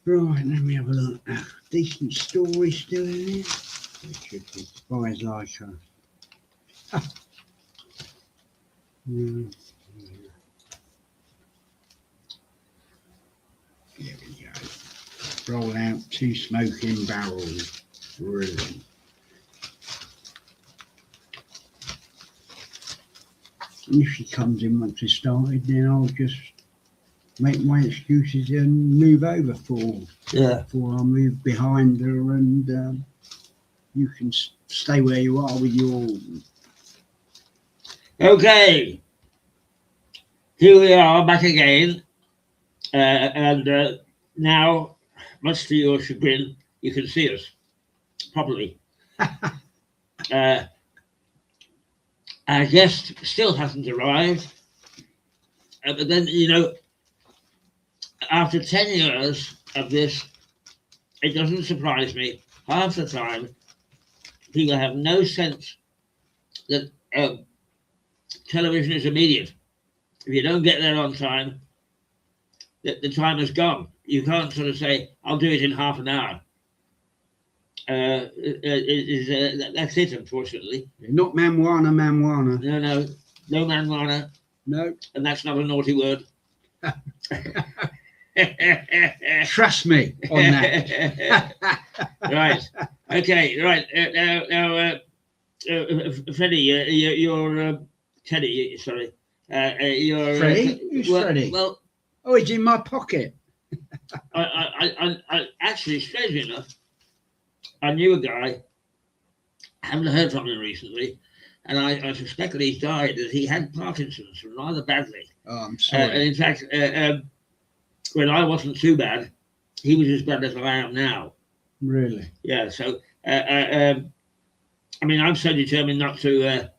Right, let me have a look. Decent story still in here. It should be. Spies like us. Mm. Here we go. Roll out 2 smoking barrels. Brilliant. And if she comes in once it's started, then I'll just make my excuses and move over before I move behind her, and you can stay where you are with your. Okay, here we are back again, and now, much to your chagrin, you can see us properly. Our guest still hasn't arrived, but then, you know, after 10 years of this, it doesn't surprise me half the time people have no sense that television is immediate. If you don't get there on time, the time is gone. You can't sort of say, I'll do it in half an hour. That's it, unfortunately. Not manwana. No manwana. No. And that's not a naughty word. Trust me on that. Right. Okay. Right. Now, Freddie, you're Teddie. Sorry. You're Freddie? Who's Freddie? Well, oh, it's in my pocket. I actually, strangely enough, I knew a guy. I haven't heard from him recently, and I suspect that he's died. That he had Parkinson's rather badly. Oh, I'm sorry. And in fact, when I wasn't too bad, he was as bad as I am now. Really? Yeah. So, I mean, I'm so determined not to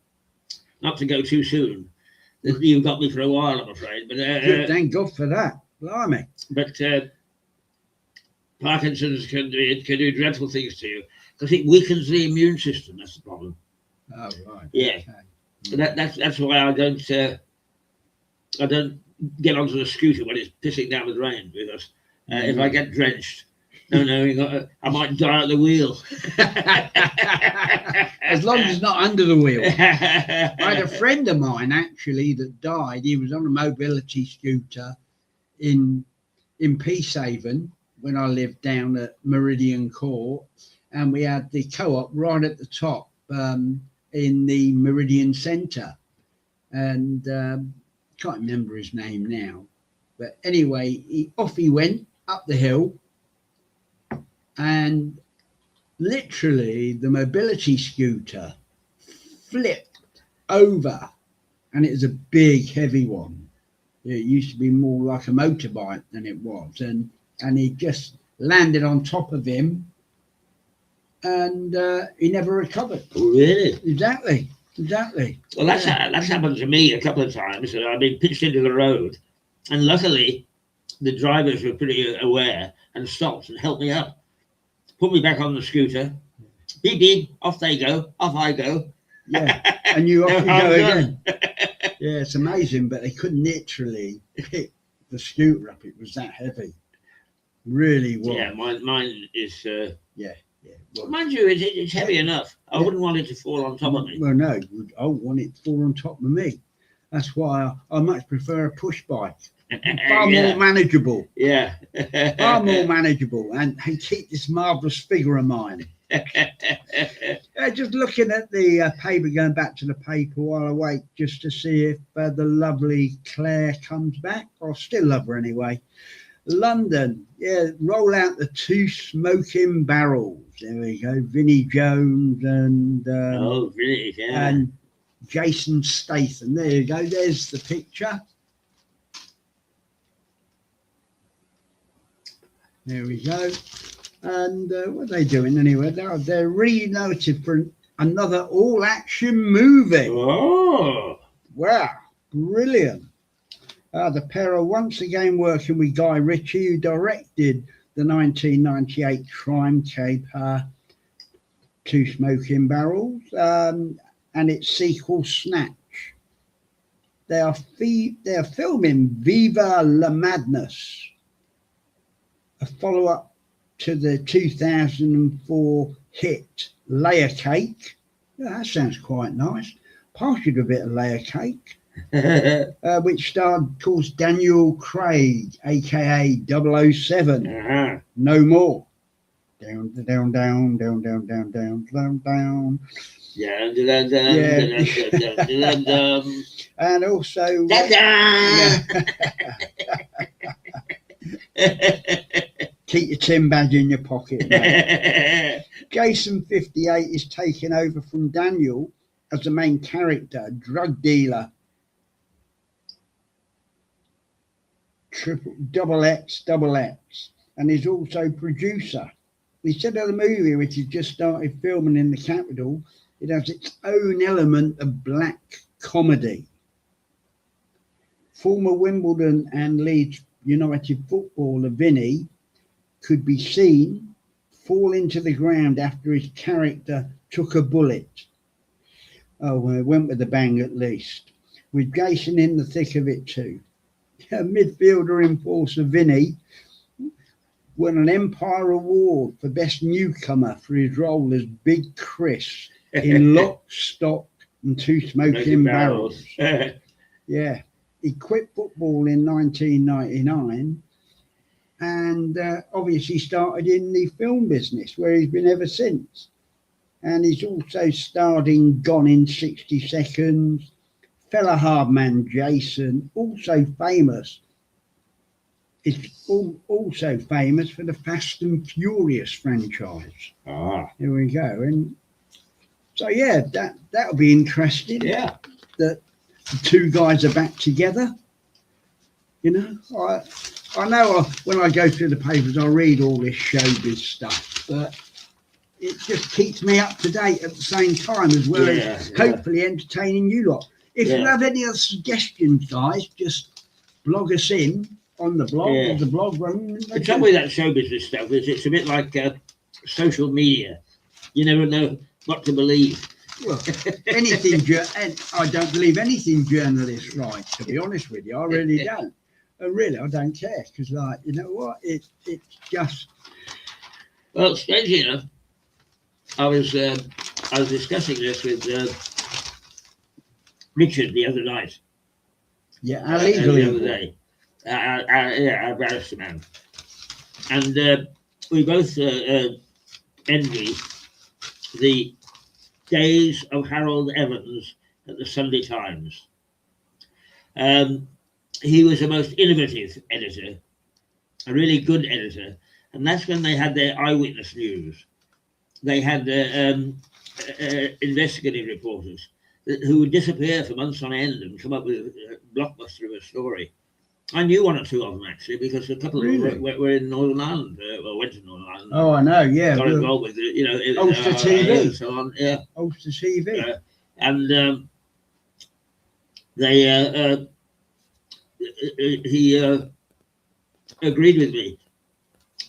go too soon. You've got me for a while, I'm afraid. But good, thank God for that. Blimey. But Parkinson's can do dreadful things to you because it weakens the immune system. That's the problem. Oh, right. Yeah. Okay. That's why I don't get onto the scooter when it's pissing down with rain, because if I get drenched, I might die at the wheel. As long as it's not under the wheel. I had a friend of mine actually that died. He was on a mobility scooter in Peacehaven when I lived down at Meridian Court, and we had the co-op right at the top in the Meridian Centre, and can't remember his name now, but anyway, off he went up the hill, and literally the mobility scooter flipped over, and it was a big heavy one. It used to be more like a motorbike than it was, and he just landed on top of him, and he never recovered. Really? Exactly. Well, that's happened to me a couple of times. I've been pitched into the road, and luckily the drivers were pretty aware and stopped and helped me up, put me back on the scooter. Beep beep, off I go. Yeah, and you off you go again. Yeah, it's amazing, but they couldn't literally pick the scooter up. It was that heavy. Really was. Yeah, mine is. Yeah. Well, mind you, it's heavy enough. I wouldn't want it to fall on top of me. Well, no, I want it to fall on top of me. That's why I much prefer a push bike. Far more manageable. Yeah. Far more manageable, and keep this marvellous figure of mine. Just looking at the paper, going back to the paper while I wait, just to see if the lovely Claire comes back. I still love her anyway. London, yeah, roll out the 2 smoking barrels. There we go, Vinnie Jones and Vinnie, yeah. And Jason Statham. There you go. There's the picture. There we go. And what are they doing anyway? They're reunited for another all-action movie. Oh, wow, brilliant! The pair are once again working with Guy Ritchie, who directed the 1998 crime caper 2 Smoking Barrels and its sequel Snatch. They are filming Viva la Madness, a follow-up to the 2004 hit Layer Cake. Yeah, that sounds quite nice. Pass you a bit of Layer Cake. Which starred, of course, Daniel Craig, aka 007. Uh-huh. No More. Down, down, down, down, down, down, down, down, down. Yeah. And also, keep your tin badge in your pocket, mate. Jason 58 is taking over from Daniel as the main character, drug dealer. Double X, and is also producer. He said of the movie, which has just started filming in the capital, it has its own element of black comedy. Former Wimbledon and Leeds United footballer Vinny could be seen fall into the ground after his character took a bullet. Oh, well, it went with a bang at least. With Jason in the thick of it too. Midfielder enforcer Vinny won an Empire Award for Best Newcomer for his role as Big Chris in Lock, Stock and Two Smoking Barrels. Yeah, he quit football in 1999 and obviously started in the film business where he's been ever since. And he's also starred in Gone in 60 Seconds, Fella Hardman Jason, also famous. It's also famous for the Fast and Furious franchise. Here we go. And so, yeah, that'll be interesting. Yeah. That the two guys are back together. You know, I know when I go through the papers, I read all this showbiz stuff, but it just keeps me up to date at the same time, as well as hopefully entertaining you lot. If you have any other suggestions, guys, just blog us in on the blog. There's the blog running. The trouble with that show business stuff is it's a bit like social media. You never know what to believe. Well, anything, and I don't believe anything journalists write, to be honest with you. I really don't. Really, I don't care, because, like, you know what? It's just... Well, strangely enough, I was discussing this with Richard the other night. Yeah, our legal the other day. Our barrister man. And we both envy the days of Harold Evans at the Sunday Times. He was a most innovative editor, a really good editor, and that's when they had their eyewitness news. They had investigative reporters who would disappear for months on end and come up with a blockbuster of a story. I knew one or two of them, actually, because a couple of them were in Northern Ireland, went to Northern Ireland. Oh, I know, yeah. Got involved with, Ulster TV. And so on, yeah. Ulster TV. And he agreed with me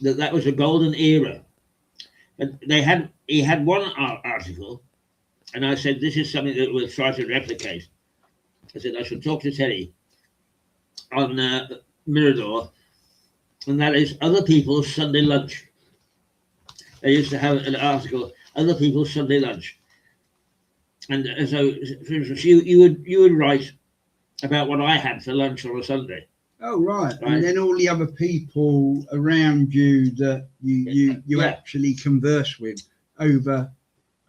that was a golden era. But he had one article, and I said, this is something that we'll try to replicate. I said, I should talk to Teddie on Mirador, and that is other people's Sunday lunch. They used to have an article, other people's Sunday lunch. And so, for instance, you would write about what I had for lunch on a Sunday. Oh, right. And then all the other people around you that you actually converse with over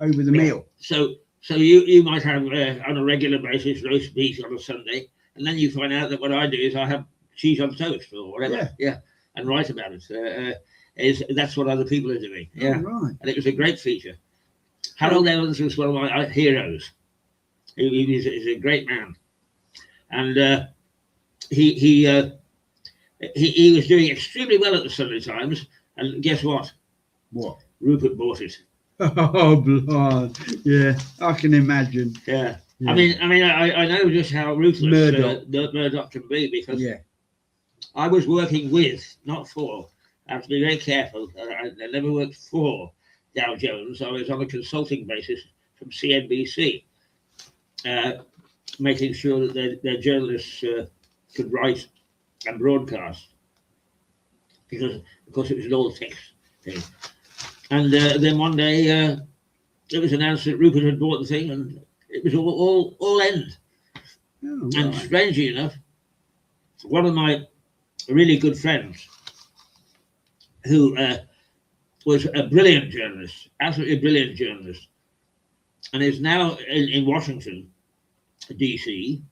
the meal. So you might have on a regular basis roast beef on a Sunday, and then you find out that what I do is I have cheese on toast or whatever. Yeah. And write about it. That's what other people are doing. Yeah. Oh, right. And it was a great feature. Harold Evans was one of my heroes. He's a great man. And he was doing extremely well at the Sunday Times, and guess what? What? Rupert bought it. Oh, blood! Yeah, I can imagine. Yeah. I mean, I know just how ruthless Murdoch can be, because I was working with, not for. I have to be very careful. I never worked for Dow Jones. I was on a consulting basis from CNBC, making sure that their journalists could write and broadcast. because of course it was an old text thing. And then one day it was announced that Rupert had bought the thing, and it was all end. Oh, And right. strangely enough, one of my really good friends, who was a brilliant journalist, absolutely brilliant journalist, and is now in Washington, DC,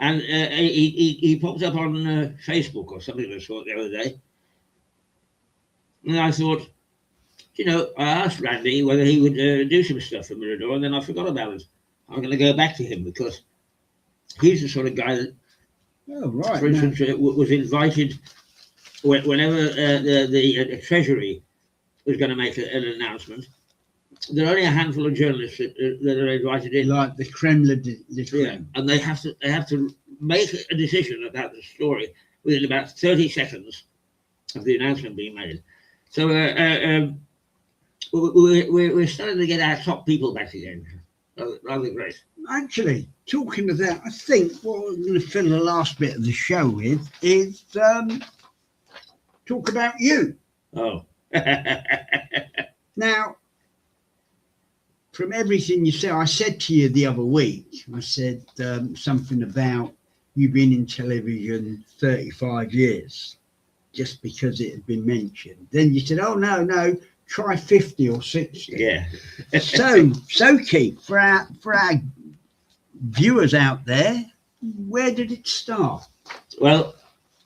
and he popped up on Facebook or something I saw the other day, and I thought, I asked Randy whether he would do some stuff for Mirador, and then I forgot about it. I'm going to go back to him because he's the sort of guy that, for instance, was invited whenever the Treasury was going to make an announcement. There are only a handful of journalists that are invited in, like the creme de creme. And they have to make a decision about the story within about 30 seconds of the announcement being made. So we're starting to get our top people back again. Rather great. Actually, talking of that, I think what we're going to fill the last bit of the show with is talk about you. Oh. Now, from everything you said, I said to you the other week, I said something about you being in television 35 years, just because it had been mentioned. Then you said, oh, no, try 50 or 60. Yeah. so Keith, for our viewers out there, where did it start? Well,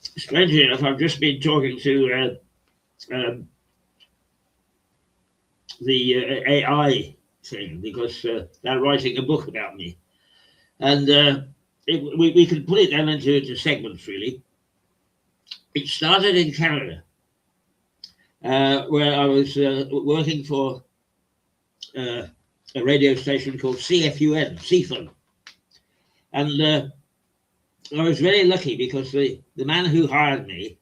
strangely enough, I've just been talking to the AI thing, because they're writing a book about me, and we can put it down into segments, really. It started in Canada, where I was working for a radio station called CFUN, and I was very lucky because the man who hired me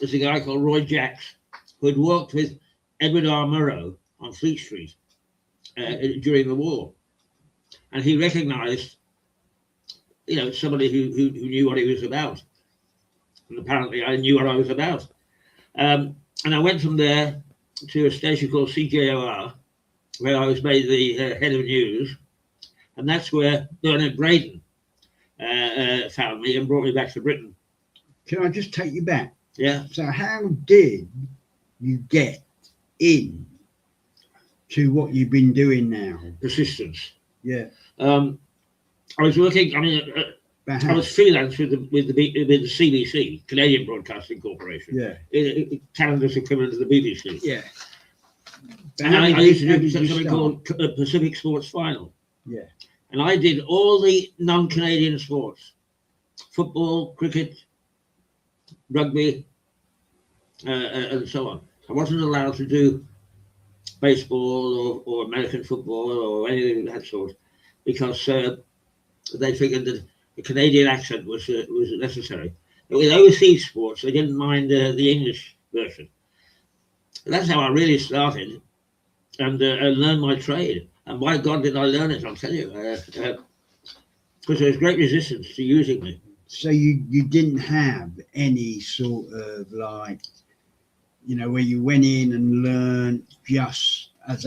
was a guy called Roy Jacks, who had worked with Edward R. Murrow on Fleet Street during the war, and he recognised, somebody who knew what he was about, and apparently I knew what I was about. And I went from there to a station called CJOR, where I was made the head of news, and that's where Bernard Braden found me and brought me back to Britain. Can I just take you back? Yeah. So how did you get in to what you've been doing now? Persistence. Yeah. I was working. I was freelance with the CBC, Canadian Broadcasting Corporation. Yeah. Canada's equivalent to the BBC. Yeah. And I used to do something called Pacific Sports Final. Yeah. And I did all the non-Canadian sports: football, cricket, rugby, and so on. I wasn't allowed to do baseball or American football or anything of that sort, because they figured that the Canadian accent was necessary. But with overseas sports, they didn't mind the English version. And that's how I really started and learned my trade. And by God, did I learn it, I'll tell you. Because there was great resistance to using me. So you didn't have any sort of where you went in and learned just as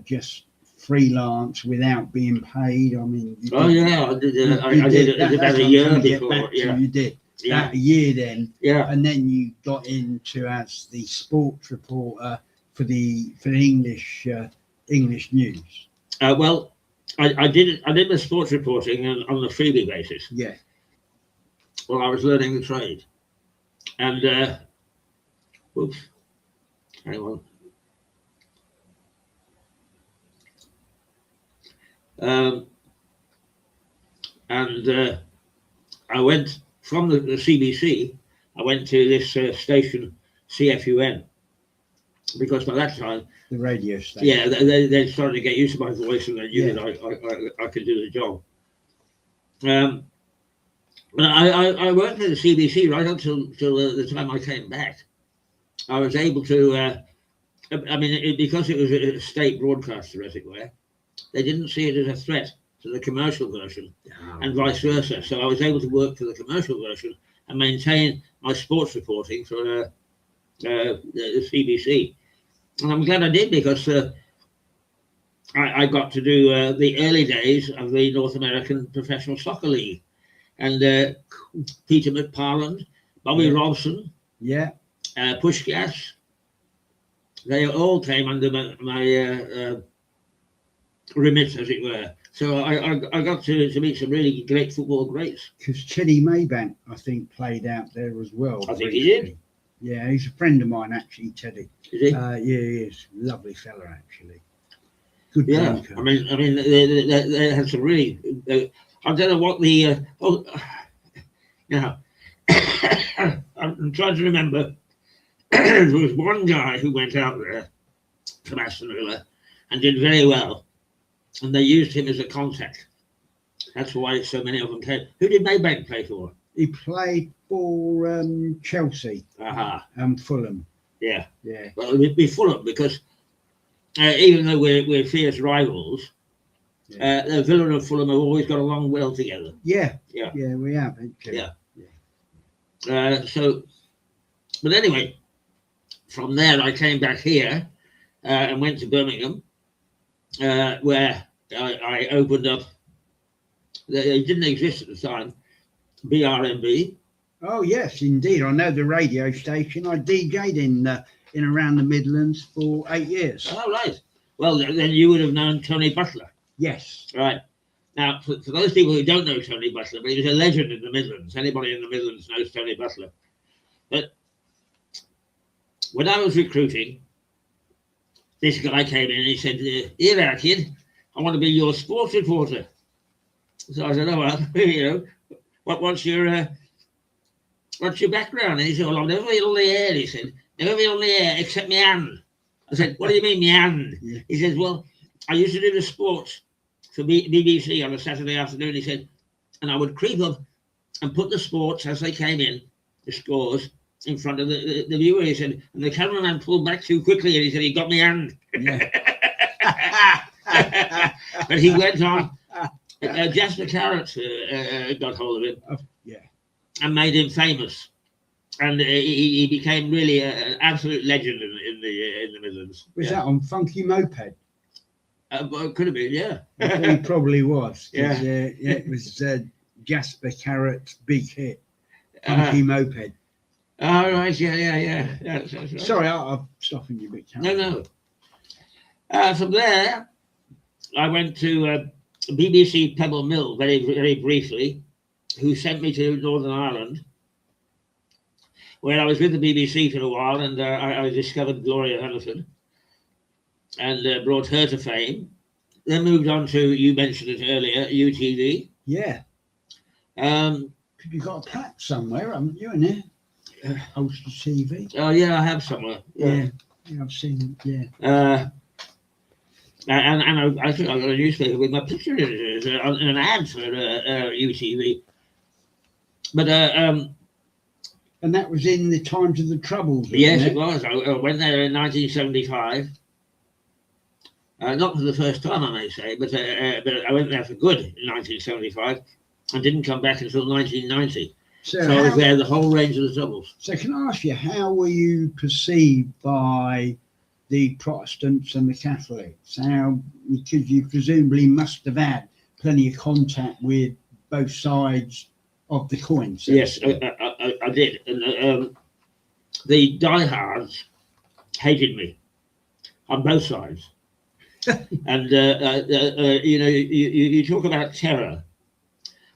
just freelance without being paid. I mean, I did. I did it about a year before. Yeah, you did. About a year then. Yeah, and then you got into as the sports reporter for the English news. Well, I did the sports reporting on a freebie basis. Yeah. Well, I was learning the trade, and whoops, hang on. I went from the CBC. I went to this station, CFUN, because by that time, the radio station. Yeah, they started to get used to my voice, and they knew that I could do the job. I worked at the CBC right until the time I came back. I was able to, because it was a state broadcaster, as it were, they didn't see it as a threat to the commercial version, and vice versa. So I was able to work for the commercial version and maintain my sports reporting for the CBC. And I'm glad I did, because I got to do the early days of the North American Professional Soccer League. And Peter McParland, Bobby Robson, Pushkas, they all came under my remit, as it were. So I got to meet some really great football greats. Because Teddie Maybank, I think, played out there as well. I think he did. Yeah, he's a friend of mine, actually, Teddie. Is he? Yeah, he is. Lovely fella, actually. Good drinker. I mean, they had some really. I don't know what the. Now, I'm trying to remember. There was one guy who went out there from Aston Villa and did very well, and they used him as a contact. That's why so many of them came. Who did Maybank play for? He played for Chelsea and Fulham. Yeah. Yeah. Well, it'd be Fulham, because even though we're fierce rivals, the Villa and Fulham have always got along well together. Yeah. Yeah. Yeah, we have. Actually. Yeah. So, but anyway, from there I came back here and went to Birmingham, where I opened up. It didn't exist at the time. BRMB. Oh yes, indeed. I know the radio station. I DJ'd in around the Midlands for 8 years. Oh right. Well, then you would have known Tony Butler. Yes. Right. Now, for those people who don't know Tony Butler, but he was a legend in the Midlands. Anybody in the Midlands knows Tony Butler. But when I was recruiting, this guy came in and he said, "Here now, kid, I want to be your sports reporter." So I said, "Oh well, you know, what's your background?" And he said, "Well, I've never been on the air." He said, "Never been on the air except my hand." I said, "What do you mean, my hand?" Yeah. He says, "Well, I used to do the sports for BBC on a Saturday afternoon." He said, "And I would creep up and put the sports as they came in, the scores, in front of the viewer." He said, "And the cameraman pulled back too quickly," and he said, "He got my hand." Yeah. But he went on. Jasper Carrot got hold of him, and made him famous, and he became really an absolute legend in the Midlands. Was that on Funky Moped? Could have been, yeah. He probably was. Yeah. It was Jasper Carrot's big hit, Funky Moped. Oh right, yeah. That's right. Sorry, I'm stopping you, Vic. No. From there, I went to BBC Pebble Mill very, very briefly, who sent me to Northern Ireland, where I was with the BBC for a while, and I discovered Gloria Hamilton and brought her to fame. Then moved on to, you mentioned it earlier, UTV. Yeah. You got a plaque somewhere, haven't you, in here? Ulster TV. Oh yeah, I have somewhere. Yeah, I've seen it. Yeah. And I think I got a newspaper with my picture in it, an ad for UTV. But and that was in the times of the Troubles. Yes, it was. I went there in 1975. Not for the first time, I may say, but I went there for good in 1975 and didn't come back until 1990. So I was there the whole range of the Troubles. So can I ask you, how were you perceived by the Protestants and the Catholics? Because you presumably must have had plenty of contact with both sides of the coin. So yes, I did. And the diehards hated me on both sides. And, you talk about terror.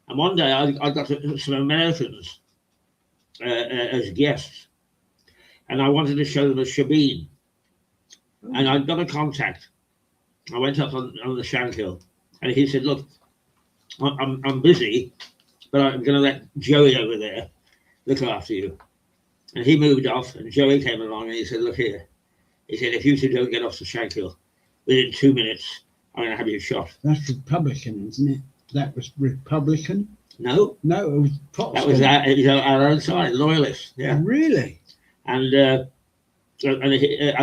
And one day I got some Americans as guests, and I wanted to show them a shebeen. And I got a contact. I went up on the Shankill, and he said, "Look, I'm busy, but I'm going to let Joey over there look after you." And he moved off, and Joey came along, and he said, "Look here." He said, "If you two don't get off the Shankill within 2 minutes, I'm going to have you shot." That's Republican, isn't it? That was Republican? No, it was Protestant. That was our own side, loyalists. Yeah, really. And I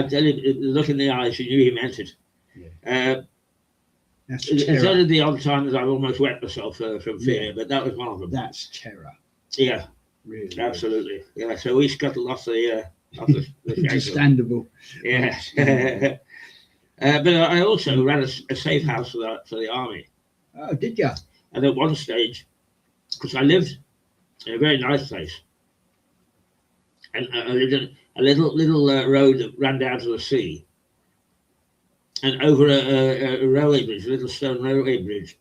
tell you, look in the eyes, you knew he meant it. Yeah. So did the odd times I almost wet myself from fear, but that was one of them. That's terror. Yeah. Really. Absolutely. Yeah. So we scuttled off the schedule. Understandable. Yes. But I also ran a safe house for the army. Oh, did you? And at one stage, because I lived in a very nice place, and I lived in a little road that ran down to the sea, and over a railway bridge, a little stone railway bridge.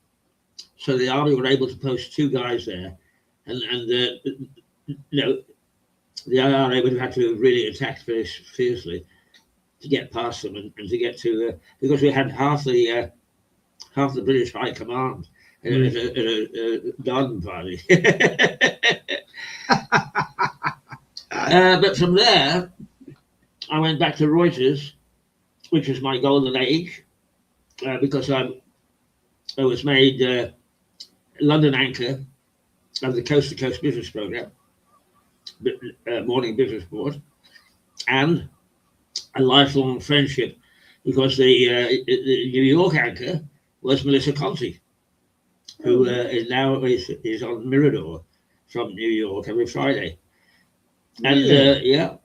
So the army were able to post 2 guys there, and the IRA would have had to have really attacked very fiercely to get past them and to get to because we had half the British High Command at a garden party. But from there, I went back to Reuters, which was my golden age, because I was made London anchor of the Coast to Coast Business Programme, Morning Business Board, and a lifelong friendship because the New York anchor was Melissa Conti, who is now is on Mirador from New York every Friday. And yeah,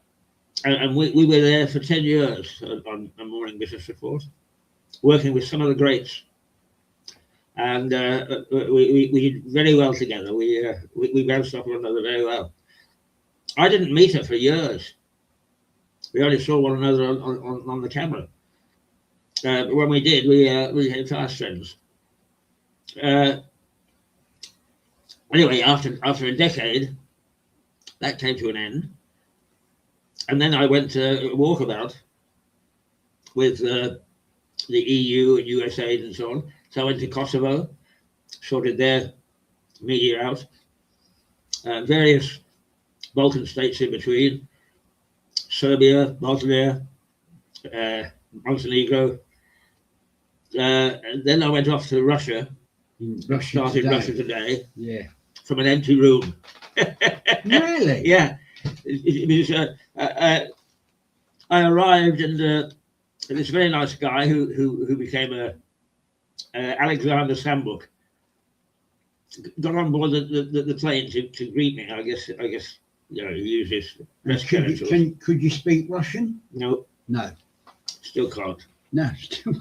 and we were there for 10 years on Morning Business Report, working with some of the greats. And we did very well together. We bounced off one another very well. I didn't meet her for years. We only saw one another on the camera. But when we did, we had fast friends. Anyway, after a decade, that came to an end. And then I went to walkabout with the EU and USA and so on. So I went to Kosovo, sorted their media out, various Balkan states in between, Serbia, Bosnia, Montenegro. And then I went off to Russia, started Russia Today, from an empty room. Really? Yeah. It was, I arrived and this very nice guy who became Alexander Sambuk got on board the plane to greet me. I guess he uses press credentials. Could you speak Russian? No. Still can't. No, still.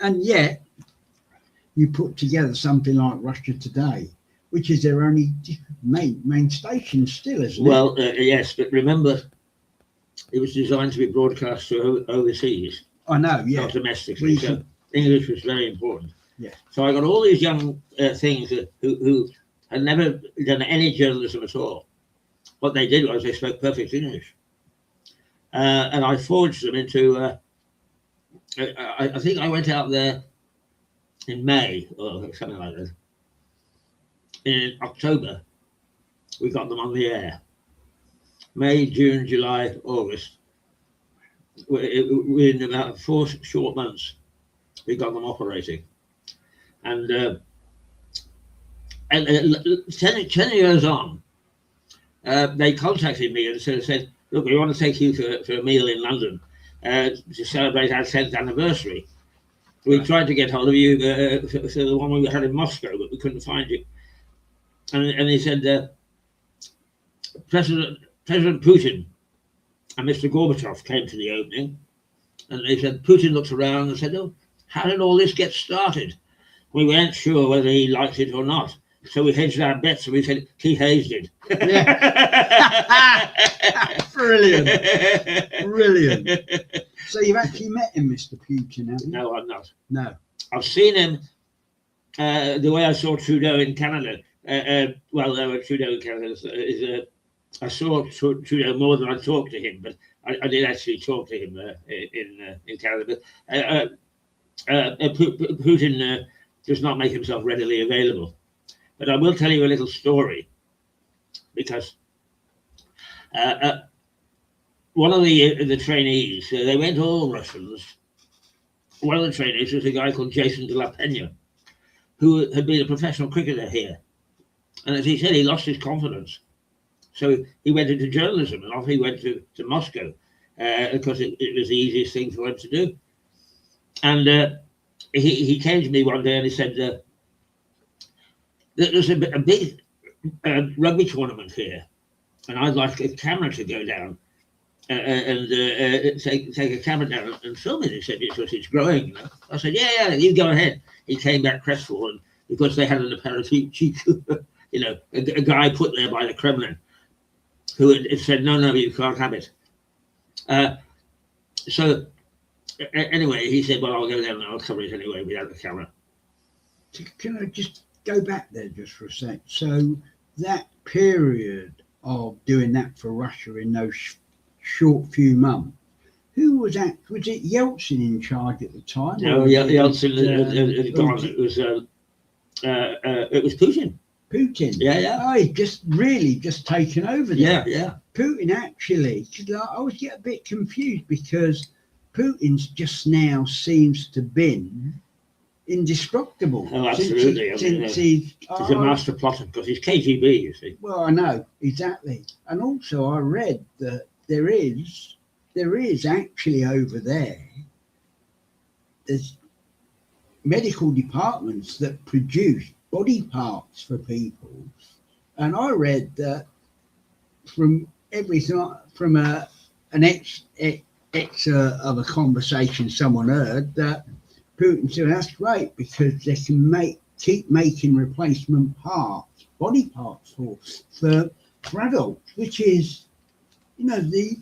And yet you put together something like Russia Today, which is their only main station still, isn't it? Well, yes, but remember, it was designed to be broadcast to overseas. I know, yeah. Not domestically. So English was very important. Yeah. So I got all these young things who had never done any journalism at all. What they did was they spoke perfect English. And I forged them into, I think I went out there in May or something like that. In October, we got them on the air. May, June, July, August. In about 4 short months, we got them operating. And 10 years on, they contacted me and said, look, we want to take you for a meal in London to celebrate our 10th anniversary. We tried to get hold of you for the one we had in Moscow, but we couldn't find you. And he said, President Putin and Mr. Gorbachev came to the opening, and they said, Putin looked around and said, oh, how did all this get started? We weren't sure whether he liked it or not. So we hedged our bets and we said, he hazed it. Yeah. Brilliant. So you've actually met him, Mr. Putin, haven't you? No, I'm not. No. I've seen him the way I saw Trudeau in Canada. Trudeau in Canada I saw Trudeau more than I talked to him, but I did actually talk to him in Canada. But Putin does not make himself readily available. But I will tell you a little story, because one of the trainees, they went all Russians. One of the trainees was a guy called Jason de la Peña, who had been a professional cricketer here. And as he said, he lost his confidence. So he went into journalism, and off he went to Moscow, because it was the easiest thing for him to do. And he came to me one day and he said, there's a big rugby tournament here, and I'd like a camera to go down and take a camera down and film it. He said, because it's growing, you know. I said, yeah, you go ahead. He came back crestfallen because they had an apparent cheek, you know, a guy put there by the Kremlin who had said, no, you can't have it. So anyway, he said, well, I'll go down and I'll cover it anyway without the camera. Can I just go back there just for a sec? So that period of doing that for Russia in those short few months, who was that? Was it Yeltsin in charge at the time? No, Yeltsin had gone. It was Putin. Putin. Yeah. Oh, he just taken over there. Yeah. Putin actually, I always get a bit confused because Putin's just now seems to been indestructible. Oh, absolutely. He's a master plotter because he's KGB, you see. Well, I know, exactly. And also I read that there is actually over there's medical departments that produce body parts for people. And I read that from everything, from an excerpt of a conversation someone heard, that Putin said that's great because they can keep making replacement parts, body parts for adults, which is, you know, the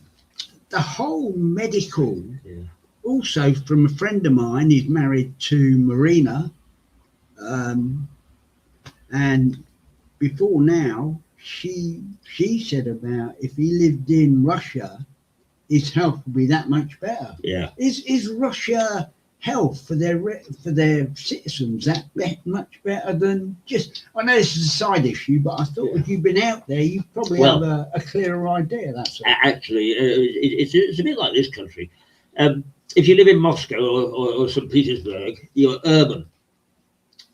whole medical. Yeah. Also, from a friend of mine, he's married to Marina, and before now, she said about if he lived in Russia, his health would be that much better. Yeah. Is Russia health for their citizens that much better than just? I know this is a side issue, but I thought if you've been out there, you probably have a clearer idea. That's all. Actually, it's a bit like this country. If you live in Moscow or St. Petersburg, you're urban,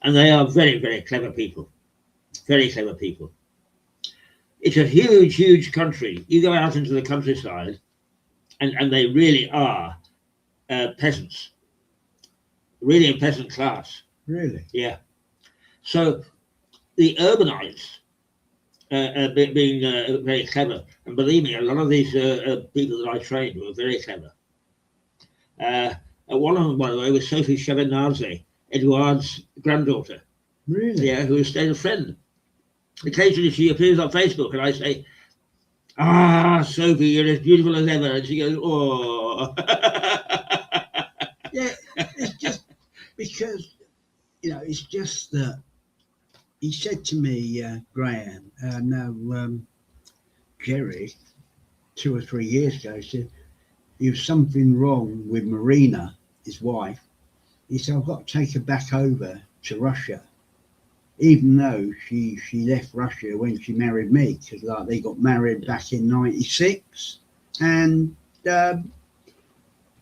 and they are very, very clever people. Very clever people. It's a huge country. You go out into the countryside, and they really are peasants. Really a peasant class. Really? Yeah. So the urbanites being very clever, and believe me, a lot of these people that I trained were very clever. One of them, by the way, was Sophie Shevardnadze, Edouard's granddaughter. Really? Yeah, who has stayed a friend. Occasionally she appears on Facebook and I say, Sophie, you're as beautiful as ever. And she goes, oh. Yeah, it's just because, you know, it's just that he said to me, Graham, Jerry, 2 or 3 years ago, he said, there was something wrong with Marina, his wife. He said, I've got to take her back over to Russia, even though she left Russia when she married me, because like they got married back in '96. And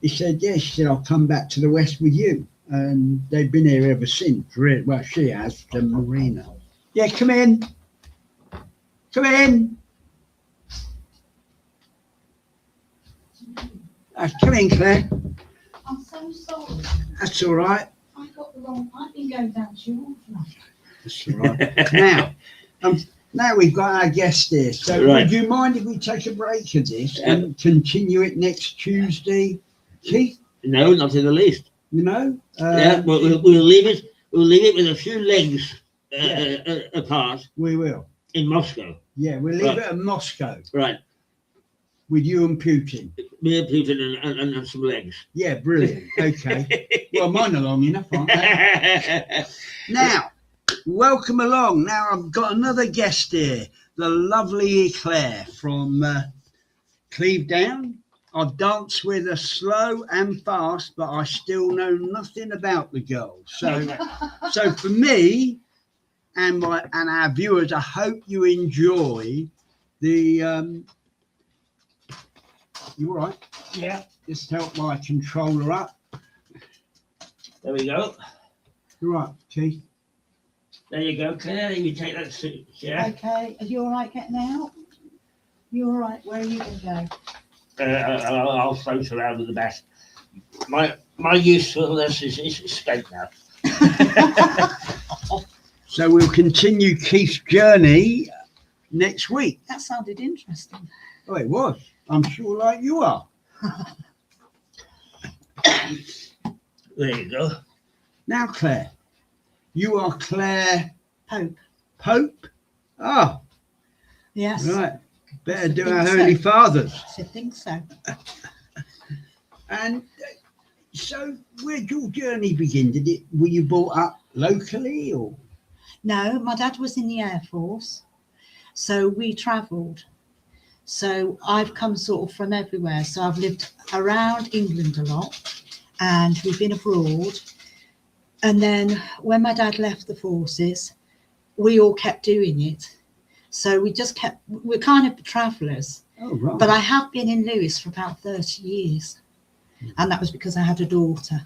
he said, she said, I'll come back to the West with you. And they've been here ever since. Well, she has, Marina. Yeah, come in. Come in. Come in, Claire. I'm so sorry. That's all right. I got the wrong. I've been going down to your orphanage. That's all right. Now we've got our guest here. So would you mind if we take a break of this and continue it next Tuesday, Keith? No, not in the least. You know? We'll leave it. We'll leave it with a few legs apart. We will. In Moscow. Yeah, we'll leave it in Moscow. Right. With you and Putin. Me and Putin and some legs. Yeah, brilliant. Okay. Well, mine are long enough, aren't they? Now, welcome along. Now I've got another guest here, the lovely Claire from Cleve Down. I've danced with her slow and fast, but I still know nothing about the girl. So for me and our viewers, I hope you enjoy the. You all right? Yeah. Just help my controller up. There we go. You're right, Keith. There you go, Claire. You take that suit. Yeah. Okay. Are you all right getting out? You all right? Where are you going to go? I'll float around at the back. My usefulness is spent now. So we'll continue Keith's journey next week. That sounded interesting. Oh, it was. I'm sure like you are. There you go. Now, Claire, you are Claire Pope. Pope? Oh, Yes. right. Better I do think our so. Holy Fathers. I think so. And so where did your journey begin? Were you brought up locally or? No, my dad was in the Air Force, so we travelled. So I've come sort of from everywhere. So I've lived around England a lot, and we've been abroad. And then when my dad left the forces, we all kept doing it. So we're kind of travellers. Oh, right. But I have been in Lewis for about 30 years. And that was because I had a daughter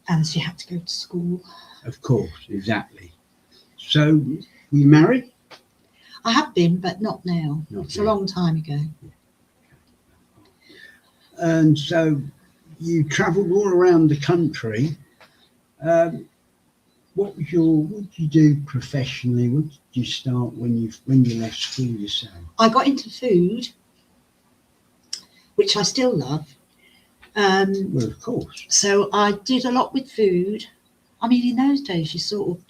and she had to go to school. Of course, exactly. So, were you married? I have been, but not now. Not It's now. a long time ago. And so you travelled all around the country. What did you do professionally? What did you start when you left school yourself? I got into food, which I still love. Well, of course. So I did a lot with food. I mean, in those days, you sort of,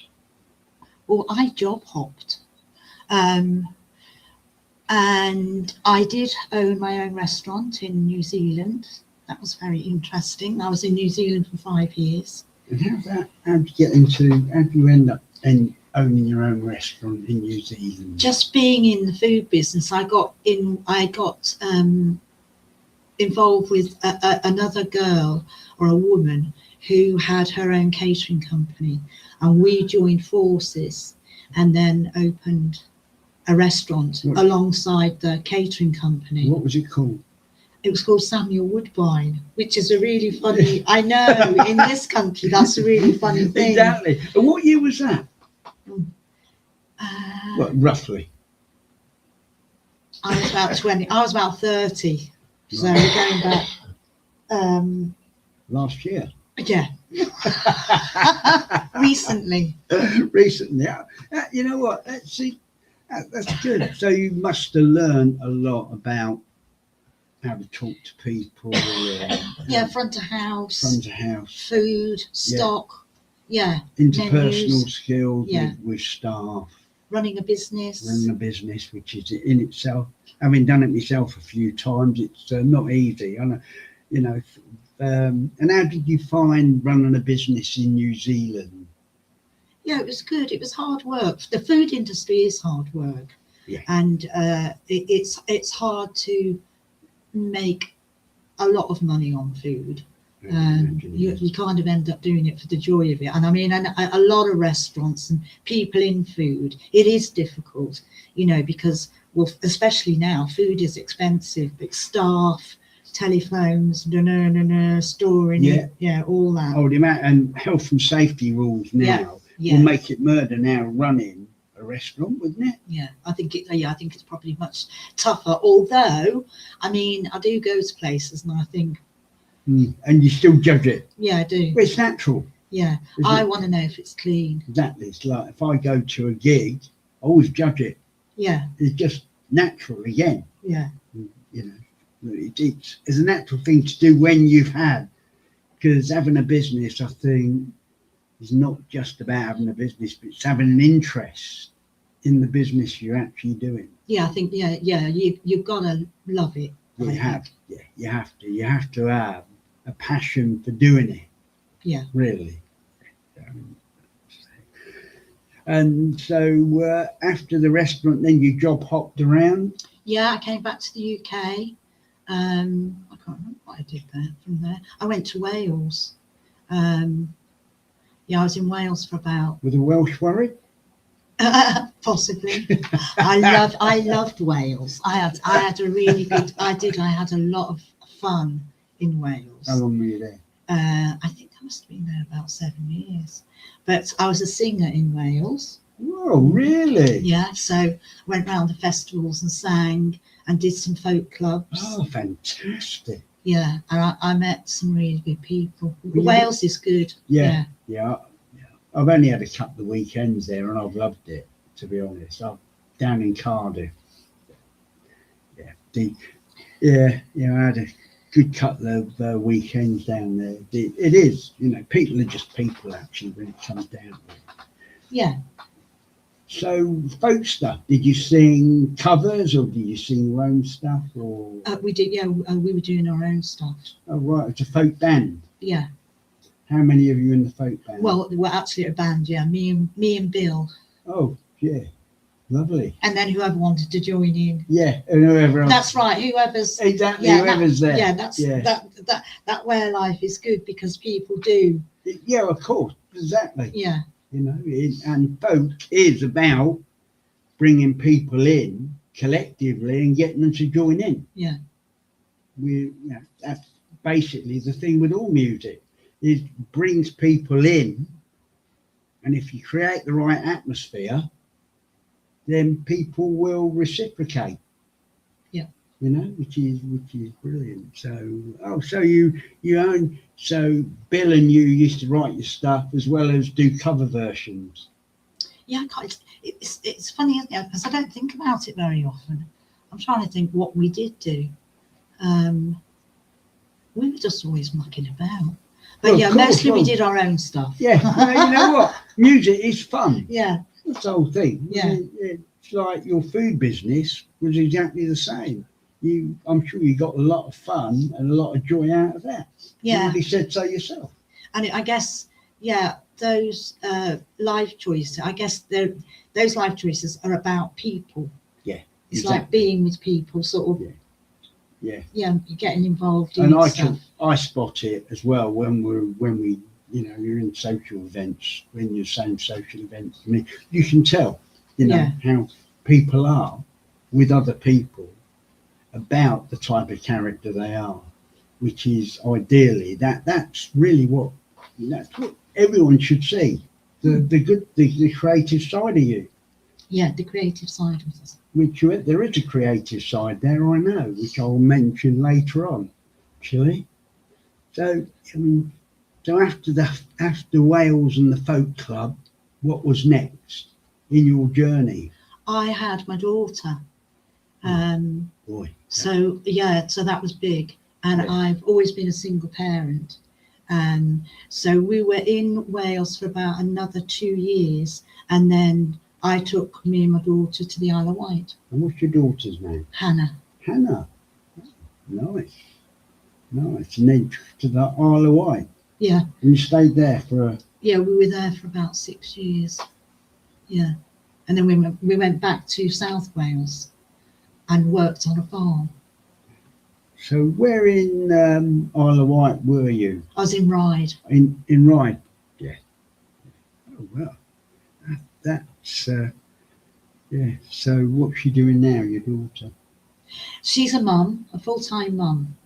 well, I job hopped. And I did own my own restaurant in New Zealand. That was very interesting. I was in New Zealand for 5 years. And how did you end up owning your own restaurant in New Zealand? Just being in the food business, I got involved with another girl or a woman who had her own catering company, and we joined forces and then opened a restaurant alongside the catering company. What was it called? It was called Samuel Woodbine, which is a really funny, I know, in this country, that's a really funny thing. Exactly. And what year was that? Well, roughly. I was about 20, I was about 30. So we're going back. Last year. Yeah. Recently. Recently. You know what? That's good. So you must have learned a lot about how to talk to people. Yeah, front of house. Front of house. Food, stock. Yeah. Interpersonal menus. skills Yeah. with staff. Running a business. Running a business, which is in itself, having done it myself a few times, it's not easy. And how did you find running a business in New Zealand? Yeah, it was good. It was hard work. The food industry is hard work. Yeah. And it's hard to make a lot of money on food. You kind of end up doing it for the joy of it. And I mean, a lot of restaurants and people in food, it is difficult, because, well, especially now, food is expensive, but staff, telephones, storing, all that. Oh, the amount and health and safety rules now will make it murder now running a restaurant, wouldn't it? Yeah, I think it's probably much tougher. Although, I mean, I do go to places and I think. And you still judge it? Yeah, I do. Well, it's natural. Yeah, I want to know if it's clean. Exactly. It's like if I go to a gig, I always judge it. Yeah. It's just natural again. Yeah. It's a natural thing to do when you've had, because having a business, I think, is not just about having a business, but it's having an interest in the business you're actually doing. Yeah, I think, you've got to love it. You have to have a passion for doing it. Yeah. Really. And so after the restaurant, then you job hopped around? Yeah, I came back to the UK. I can't remember what I did there from there. I went to Wales. I was in Wales for about... With a Welsh worry? Possibly. I loved Wales. I had a really good... I had a lot of fun in Wales. How long were you there? I think I must have been there about 7 years. But I was a singer in Wales. Oh, really? Yeah, so went round the festivals and sang and did some folk clubs. Oh, fantastic. Yeah, and I met some really good people. Well, Wales is good. Yeah. I've only had a couple of weekends there and I've loved it, to be honest. I'm down in Cardiff. Yeah, I had a good couple of weekends down there. It is, people are just people actually when it comes down to it. Yeah. So folk stuff, did you sing covers or did you sing your own stuff? Or We did, yeah, we were doing our own stuff. Oh right, it's a folk band. Yeah. How many of you in the folk band? Well, we're actually a band, yeah. Me and Bill. Oh yeah, lovely. And then whoever wanted to join in. Yeah, and whoever else. That's right. Whoever's Exactly, yeah, whoever's there. Yeah, that way of life is good because people do. Yeah, of course, exactly. Yeah. And folk is about bringing people in collectively and getting them to join in. Yeah. That's basically the thing with all music. It brings people in, and if you create the right atmosphere, then people will reciprocate. Yeah. Which is brilliant. So you own. So Bill and you used to write your stuff as well as do cover versions. Yeah, it's funny, isn't it? Because I don't think about it very often. I'm trying to think what we did do. We were just always mucking about. But mostly we did our own stuff. Yeah, you know what? Music is fun. Yeah. That's the whole thing. Yeah. It's like your food business was exactly the same. I'm sure you got a lot of fun and a lot of joy out of that. Yeah. You already said so yourself. And I guess, those life choices, I guess those life choices are about people. Yeah. It's exactly. like being with people, sort of. Yeah. Yeah, getting involved in stuff. I spot it as well when we you're in social events, when you're saying social events. I mean, you can tell, how people are with other people about the type of character they are, which is ideally that's what everyone should see. The creative side of you. Yeah, the creative side of us. Which there is a creative side there, I know, which I'll mention later on, actually. So, after Wales and the Folk Club, what was next in your journey? I had my daughter. Boy. So that was big, and I've always been a single parent. So we were in Wales for about another 2 years, and then I took me and my daughter to the Isle of Wight. And what's your daughter's name? Hannah. Nice. And then to the Isle of Wight. Yeah. And you stayed there Yeah, we were there for about 6 years. Yeah. And then we went back to South Wales and worked on a farm. So where in Isle of Wight were you? I was in Ryde. In Ryde, yeah. Oh well, that's So what's she doing now, your daughter? She's a mum, a full-time mum.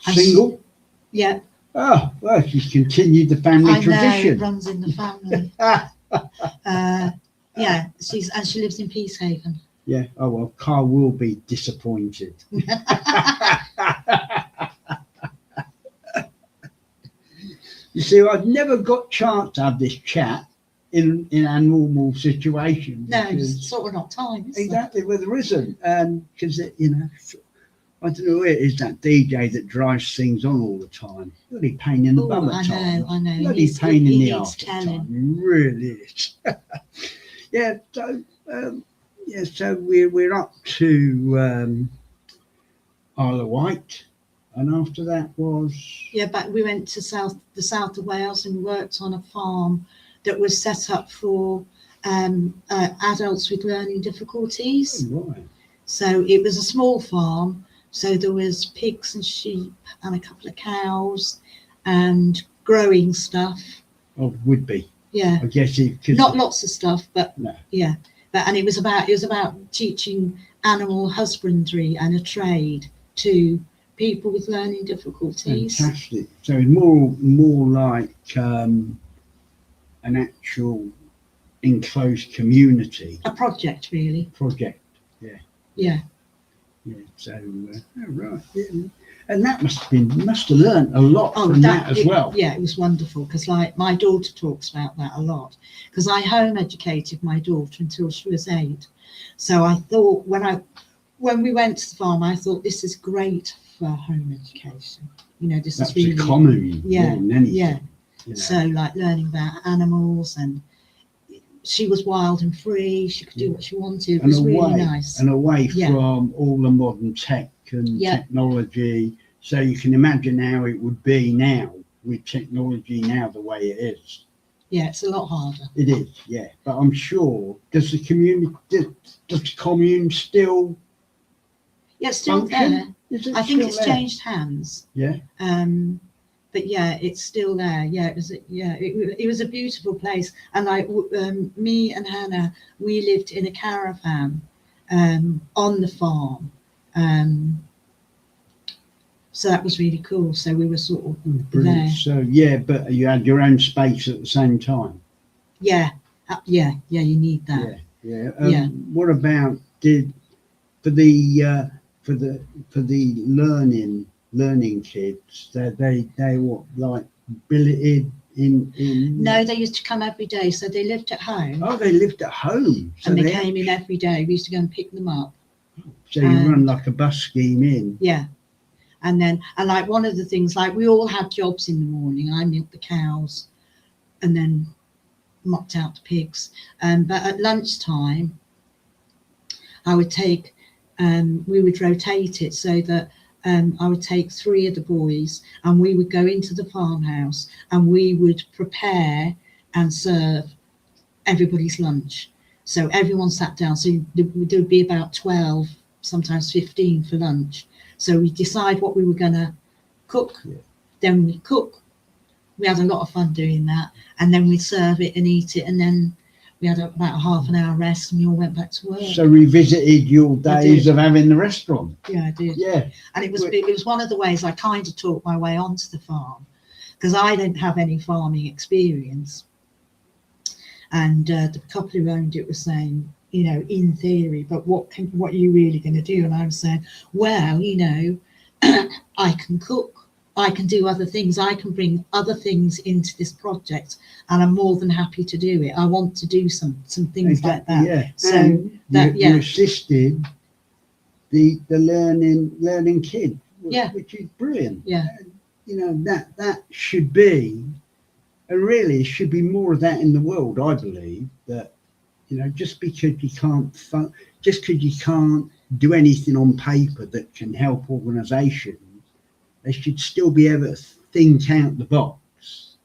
Single? Yeah. Oh well, she's continued the family tradition. It runs in the family. She lives in Peacehaven. Yeah. Oh well, Carl will be disappointed. You see, I've never got chance to have this chat in our normal situation. No, it's sort of not time. Exactly, well, there isn't, because I don't know who it is, that DJ that drives things on all the time. Bloody pain in the bum at times. I know. Bloody pain in the arse at times. It really is. So we're up to Isle of Wight, and after that was but we went to the south of Wales and worked on a farm that was set up for adults with learning difficulties. Oh, right. So it was a small farm. So there was pigs and sheep and a couple of cows and growing stuff. Oh, would be. Yeah. I guess not lots of stuff, but no. Yeah. And it was about teaching animal husbandry and a trade to people with learning difficulties. Fantastic. So it's more like an actual enclosed community. A project, really. Yeah. So right. Yeah. And that must have learned a lot from that as well. Yeah, it was wonderful because like my daughter talks about that a lot because I home educated my daughter until she was 8. So I thought when when we went to the farm, I thought this is great for home education. You know, this That's is really a common yeah, in anything, yeah. you know. So like learning about animals, and she was wild and free. She could do what she wanted. It and was away, really nice. and away Yeah. from all the modern tech and Yeah. technology. So you can imagine how it would be now with technology now the way it is. Yeah, it's a lot harder. It is, yeah. But I'm sure, does the commune still Yeah, it's still function? there. Is it I think still it's there? changed hands. Yeah. But yeah, it's still there. Yeah, it was a beautiful place. And like me and Hannah, we lived in a caravan on the farm. So that was really cool. So we were sort of Brilliant. there. So yeah, but you had your own space at the same time. Yeah, you need that. Yeah. Yeah. What about for the learning kids? They what, like billeted in? No, they used to come every day. So they lived at home. Oh, they lived at home. So And they came in every day. We used to go and pick them up. So you run like a bus scheme in. Yeah. And like one of the things, like we all had jobs in the morning. I milked the cows and then mopped out the pigs. But at lunchtime, I would take, we would rotate it so that I would take 3 of the boys and we would go into the farmhouse and we would prepare and serve everybody's lunch. So everyone sat down. So there would be about 12, sometimes 15 for lunch. So we decide what we were going to cook. Yeah. Then we cook. We had a lot of fun doing that. And then we'd serve it and eat it. And then we had about a half an hour rest and we all went back to work. So revisited your days of having the restaurant. Yeah, I did. Yeah. And it was one of the ways I kind of talked my way onto the farm, because I didn't have any farming experience. And the couple who owned it were saying, you know, in theory, but what are you really going to do? And I was saying, well, you know, I can cook, I can do other things, I can bring other things into this project, and I'm more than happy to do it. I want to do some things like that. Yeah. So and that you assisted the learning kid, Yeah. which is brilliant. Yeah. You know, that should be, and really should be more of that in the world, I believe. That, you know, just because you can't do anything on paper that can help organisations, they should still be able to think out the box.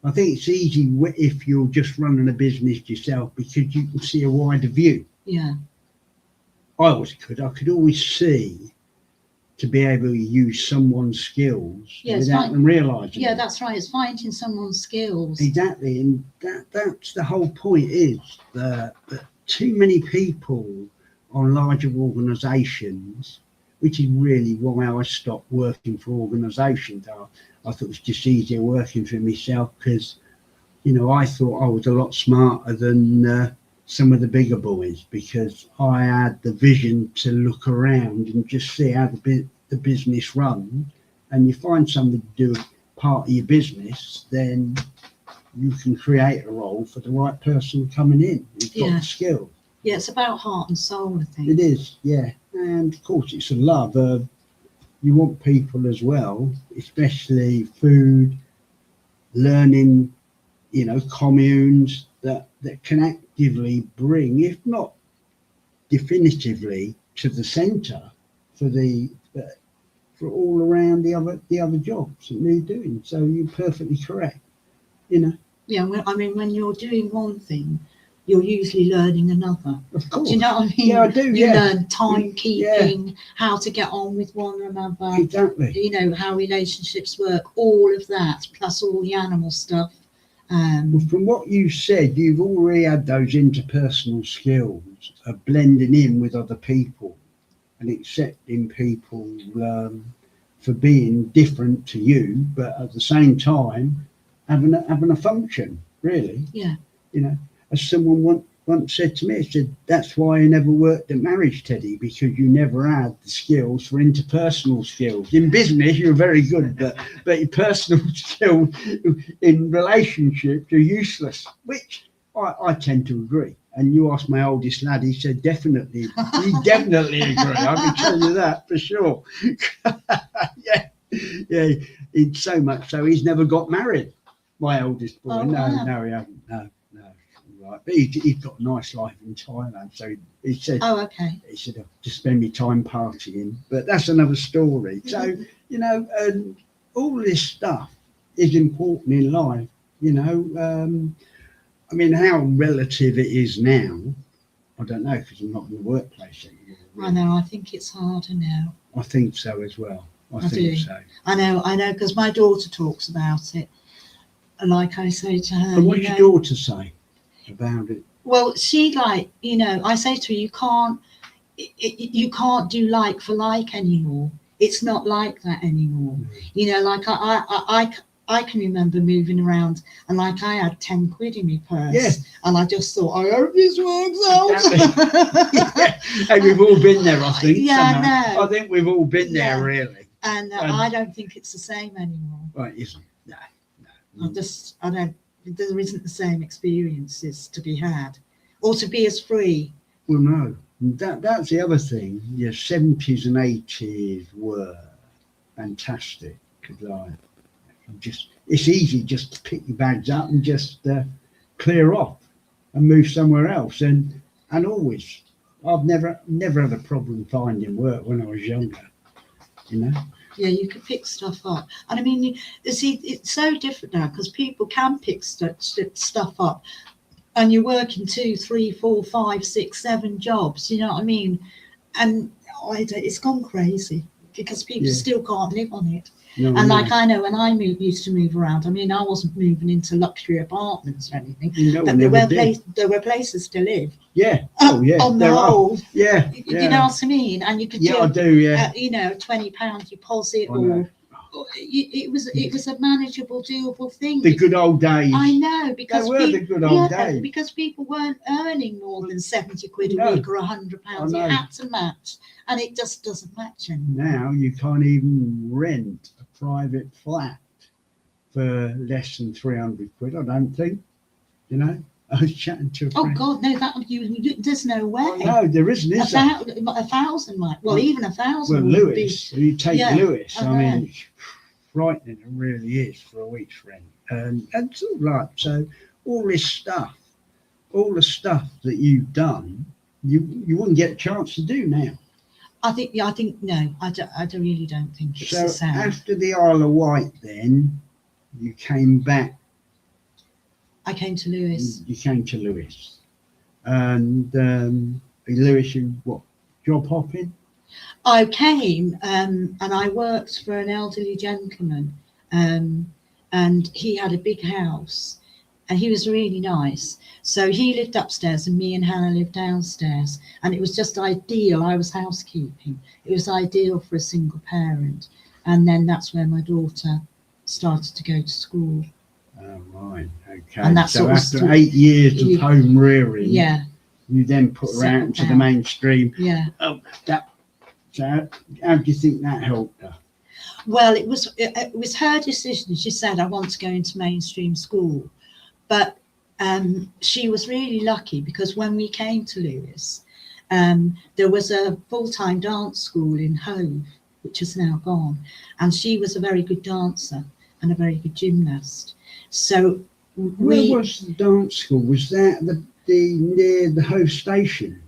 I think it's easy if you're just running a business yourself, because you can see a wider view. Yeah. I could always see to be able to use someone's skills without them realising. Yeah, it. that's right. It's finding someone's skills. Exactly, and that's the whole point, is that too many people on larger organisations, which is really why I stopped working for organisations. I thought it was just easier working for myself, because, you know, I thought I was a lot smarter than some of the bigger boys, because I had the vision to look around and just see how the business runs. And you find somebody to do part of your business, then you can create a role for the right person coming in who's got the skill. Yeah, it's about heart and soul, I think. It is, yeah. And of course it's a love of, you want people as well, especially food, learning, you know, communes that can actively bring, if not definitively, to the centre for all around the other jobs that they're doing. So you're perfectly correct, you know. Yeah, well, I mean, when you're doing one thing, you're usually learning another. Of course. Do you know what I mean? Yeah, I do. You Yeah. learn timekeeping, how to get on with one another. Exactly. You know, how relationships work, all of that, plus all the animal stuff. Well, from what you said, you've already had those interpersonal skills of blending in with other people and accepting people for being different to you, but at the same time having a function, really. Yeah. You know, as someone once said to me, it said, that's why I never worked at marriage, Teddie, because you never had the skills for interpersonal skills. In business, you're very good, but your personal skills in relationships are useless, which I tend to agree. And you asked my oldest lad, he said definitely. He definitely agree. I can tell you that for sure. yeah. It's so much so he's never got married. My oldest boy. Oh, No, wow. no, he hasn't. No. Right. But he's got a nice life in Thailand. So he said, Oh, okay. he said, I'll just spend my time partying. But that's another story. So, you know, all this stuff is important in life, you know. I mean, how relative it is now, I don't know, because I'm not in the workplace anymore. Really. I know. I think it's harder now. I think so as well. I think do. so. I know, because my daughter talks about it. And like I say to her, And what's your daughter say about it? Well, she I say to her, you can't do like for like anymore. It's not like that anymore. Like I can remember moving around and like I had 10 quid in my purse and I just thought, I hope this works out. And we've all been there, I think. Yeah, I think we've all been there, really. And I don't think it's the same anymore. Right, isn't? No. There isn't the same experiences to be had or to be as free. Well, no. That's the other thing. Your 70s and 80s were fantastic. Like, it's easy just to pick your bags up and just clear off and move somewhere else. And always, I've never had a problem finding work when I was younger. You know. Yeah, you could pick stuff up. And I mean, you see, it's so different now because people can pick stuff up and you're working 2, 3, 4, 5, 6, 7 jobs, you know what I mean? And it's gone crazy because people still can't live on it. No, and like I know when I used to move around, I mean, I wasn't moving into luxury apartments or anything, but there were places to live. Yeah. Oh, yeah. On the whole. Yeah. You know what I mean? And you could I do, yeah. £20 deposit or it was a manageable, doable thing. The good old days. I know, because the good old days. Because people weren't earning more than 70 quid a week or £100. It had to match, and it just doesn't match anymore. Now you can't even rent a private flat for less than 300 quid. I don't think. You know. I was chatting to a friend. God, no! There's no way. No, there isn't. Is there? 1,000 might. Well, even 1,000. Well, Lewis. You take Lewis. I mean, it's frightening. It really is for a week's rent. And it's all right. So all this stuff, all the stuff that you've done, you wouldn't get a chance to do now. I think no. I really don't think it's the same. After the Isle of Wight, then you came back. I came to Lewis. You came to Lewis. And Lewis, you what? Job hopping? I came and I worked for an elderly gentleman, and he had a big house, and he was really nice. So he lived upstairs, and me and Hannah lived downstairs, and it was just ideal. I was housekeeping. It was ideal for a single parent, and then that's where my daughter started to go to school. Oh, right, okay. And that's so after 8 years of home rearing, you then put her out into the mainstream. Yeah. So how do you think that helped her? Well, it was her decision. She said, I want to go into mainstream school. But she was really lucky because when we came to Lewis, there was a full-time dance school in Hove, which has now gone. And she was a very good dancer and a very good gymnast. So where was the dance school? Was that near the Hove station?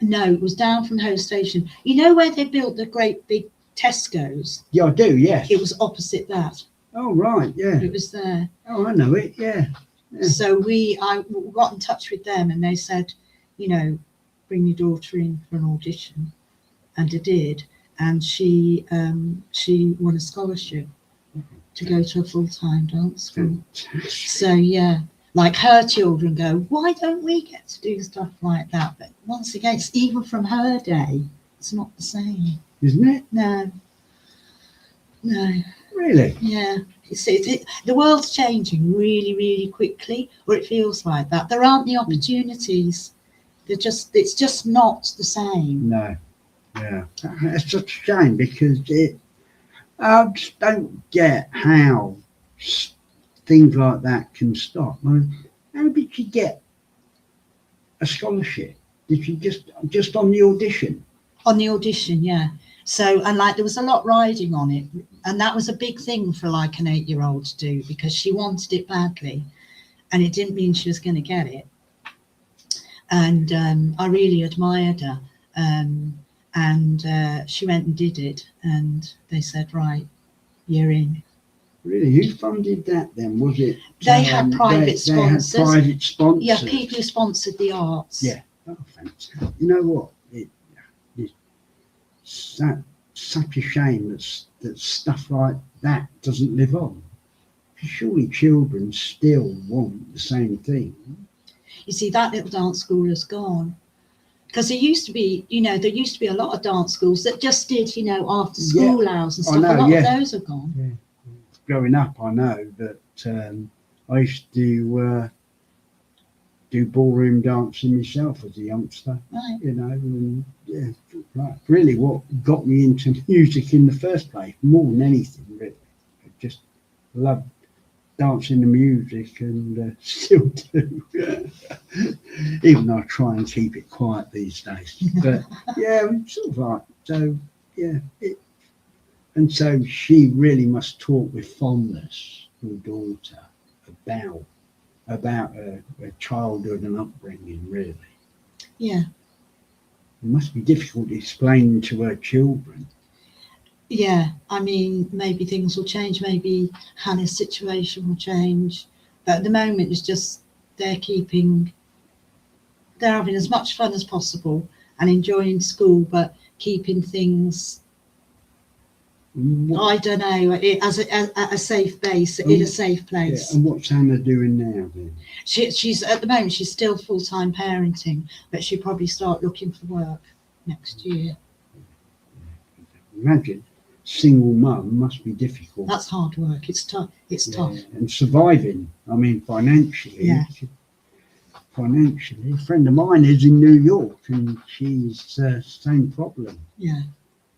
No, it was down from Hove station. You know where they built the great big Tesco's? Yeah, I do, yes. It was opposite that. Oh, right, yeah. It was there. Oh, I know it, yeah. So I got in touch with them and they said, bring your daughter in for an audition. And I did. And she won a scholarship to go to a full-time dance school. So yeah, like her children go, why don't we get to do stuff like that? But once again, it's even from her day, it's not the same, isn't it? No. Really? Yeah. The world's changing really, really quickly, or it feels like that. There aren't the opportunities. It's just not the same. No. Yeah. It's such a shame because I just don't get how things like that can stop. I mean, how did you get a scholarship? Did she just on the audition? On the audition, yeah. So, and like there was a lot riding on it, and that was a big thing for like an 8-year-old to do, because she wanted it badly, and it didn't mean she was going to get it. And I really admired her, and she went and did it, and they said, right, you're in. Really? Who funded that then? Was it? They had private sponsors. They had private sponsors. Yeah, people who sponsored the arts. Yeah. Oh, fantastic. You know what? It's such a shame that stuff like that doesn't live on. Surely children still want the same thing. You see, that little dance school has gone. Because there used to be, there used to be a lot of dance schools that just did, after school hours and stuff. A lot of those are gone. Yeah. Growing up, I know that I used to do ballroom dancing myself as a youngster. Right. And like really what got me into music in the first place, more than anything, really. I just loved dancing to music, and still do. Even though I try and keep it quiet these days. But yeah, sort of like, so yeah. And so she really must talk with fondness to her daughter about her childhood and upbringing, really. Yeah. It must be difficult to explain to her children. Yeah, I mean, maybe things will change. Maybe Hannah's situation will change. But at the moment, it's just they're having as much fun as possible and enjoying school, but keeping things, I don't know, as a safe base, in a safe place. Yeah. And what's Hannah doing now then? She's at the moment, she's still full-time parenting, but she'll probably start looking for work next year. Imagine, single mum must be difficult. That's hard work. It's tough. It's tough. And surviving, I mean, financially. Yeah. Financially, a friend of mine is in New York, and she's same problem. Yeah.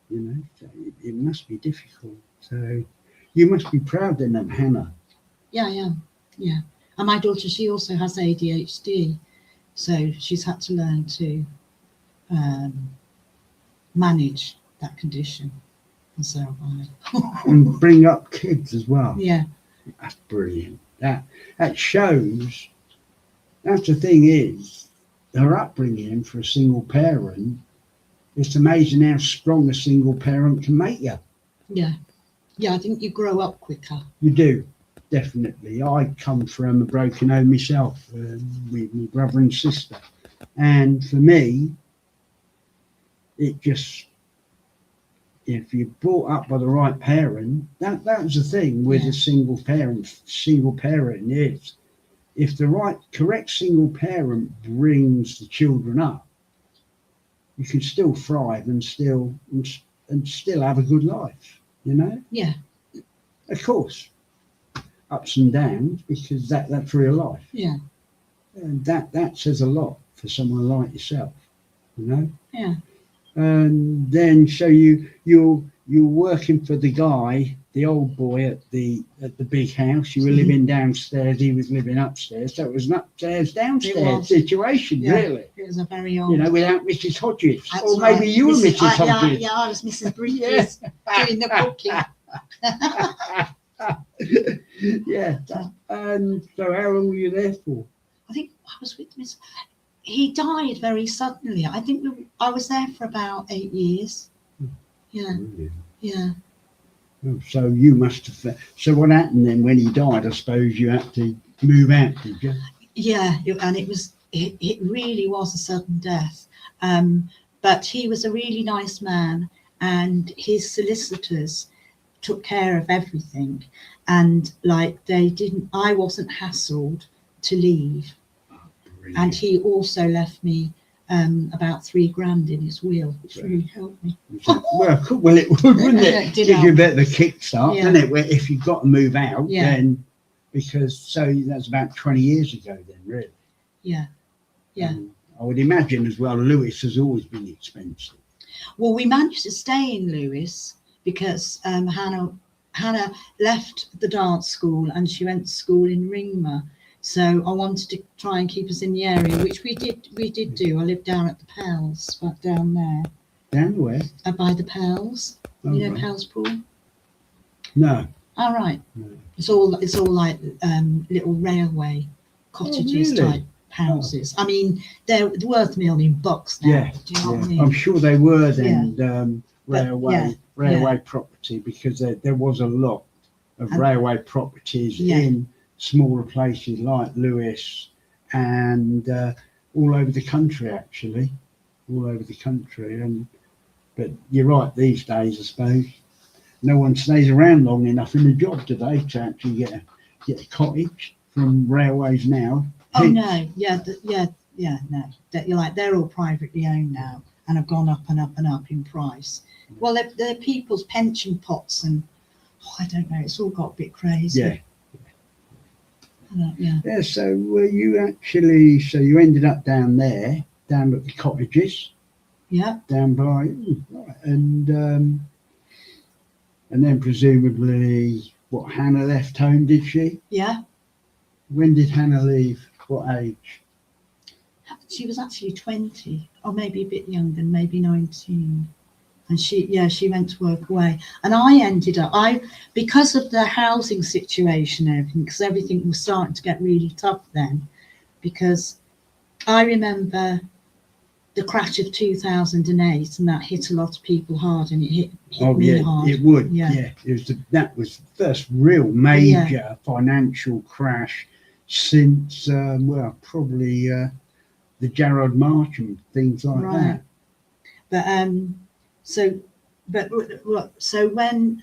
So it must be difficult. So you must be proud of them, Hannah. Yeah, I am. Yeah. And my daughter, she also has ADHD, so she's had to learn to manage that condition. And so have I. And bring up kids as well. Yeah. That's brilliant. That shows. That's the thing is, her upbringing for a single parent. It's amazing how strong a single parent can make you. Yeah. Yeah, I think you grow up quicker. You do, definitely. I come from a broken home myself with my brother and sister. And for me, it just, if you're brought up by the right parent, that's the thing with a single parent. Single parent is, if the correct single parent brings the children up, you can still thrive and still have a good life, Yeah. Of course, ups and downs, because that's real life. Yeah. And that says a lot for someone like yourself, Yeah. And then so you're working for the guy, the old boy at the big house. You were living downstairs, he was living upstairs. So it was an upstairs downstairs situation, really. It was a very old. Without Mrs. Hodges. That's Or maybe right. you were Mrs. Hodges. Yeah, I was Mrs. Bridges doing the cooking. Yeah. So how long were you there for? I think I was with Miss. He died very suddenly. I think I was there for about 8 years. Yeah. Brilliant. Yeah. Oh, so you must have. So what happened then when he died? I suppose you had to move out, did you? Yeah, and it really was a sudden death. But he was a really nice man, and his solicitors took care of everything, and I wasn't hassled to leave. Brilliant. And he also left me about $3,000 in his will, which really helped me. Well, it would, wouldn't it? Give you a bit of a kickstart, doesn't it? Where if you've got to move out, then because that's about 20 years ago, then really. Yeah. Yeah. I would imagine as well. Lewis has always been expensive. Well, we managed to stay in Lewis because Hannah left the dance school and she went to school in Ringmer. So I wanted to try and keep us in the area, which we did do. I lived down at the Pels, back down there. Down where? By the Pels. Oh, You know right. Pels Pool? No. All right. No. It's all like little railway cottages really? type houses. I mean, they're worth $1,000,000 now. Yeah, Do you know what I yeah. mean? I'm sure they were then But, railway property, because there was a lot of And- railway properties Yeah. in smaller places like Lewis and all over the country, actually, all over the country. But you're right, these days, I suppose, no one stays around long enough in the job today to actually get a cottage from railways now. Oh no, no. You're like, they're all privately owned now and have gone up and up and up in price. Well, they're people's pension pots, and I don't know, it's all got a bit crazy. Yeah. Yeah. Yeah, so you ended up down there, down at the cottages, Yeah. down by, right, and then presumably, what, Hannah left home, did she? Yeah. When did Hannah leave? What age? She was actually 20, or maybe a bit younger, maybe 19. And she went to work away. And I ended up, because of the housing situation and everything, because everything was starting to get really tough then, because I remember the crash of 2008, and that hit a lot of people hard, and it hit me hard. It would. Yeah. That was the first real major financial crash since, probably the Gerard March and things like that. But so when,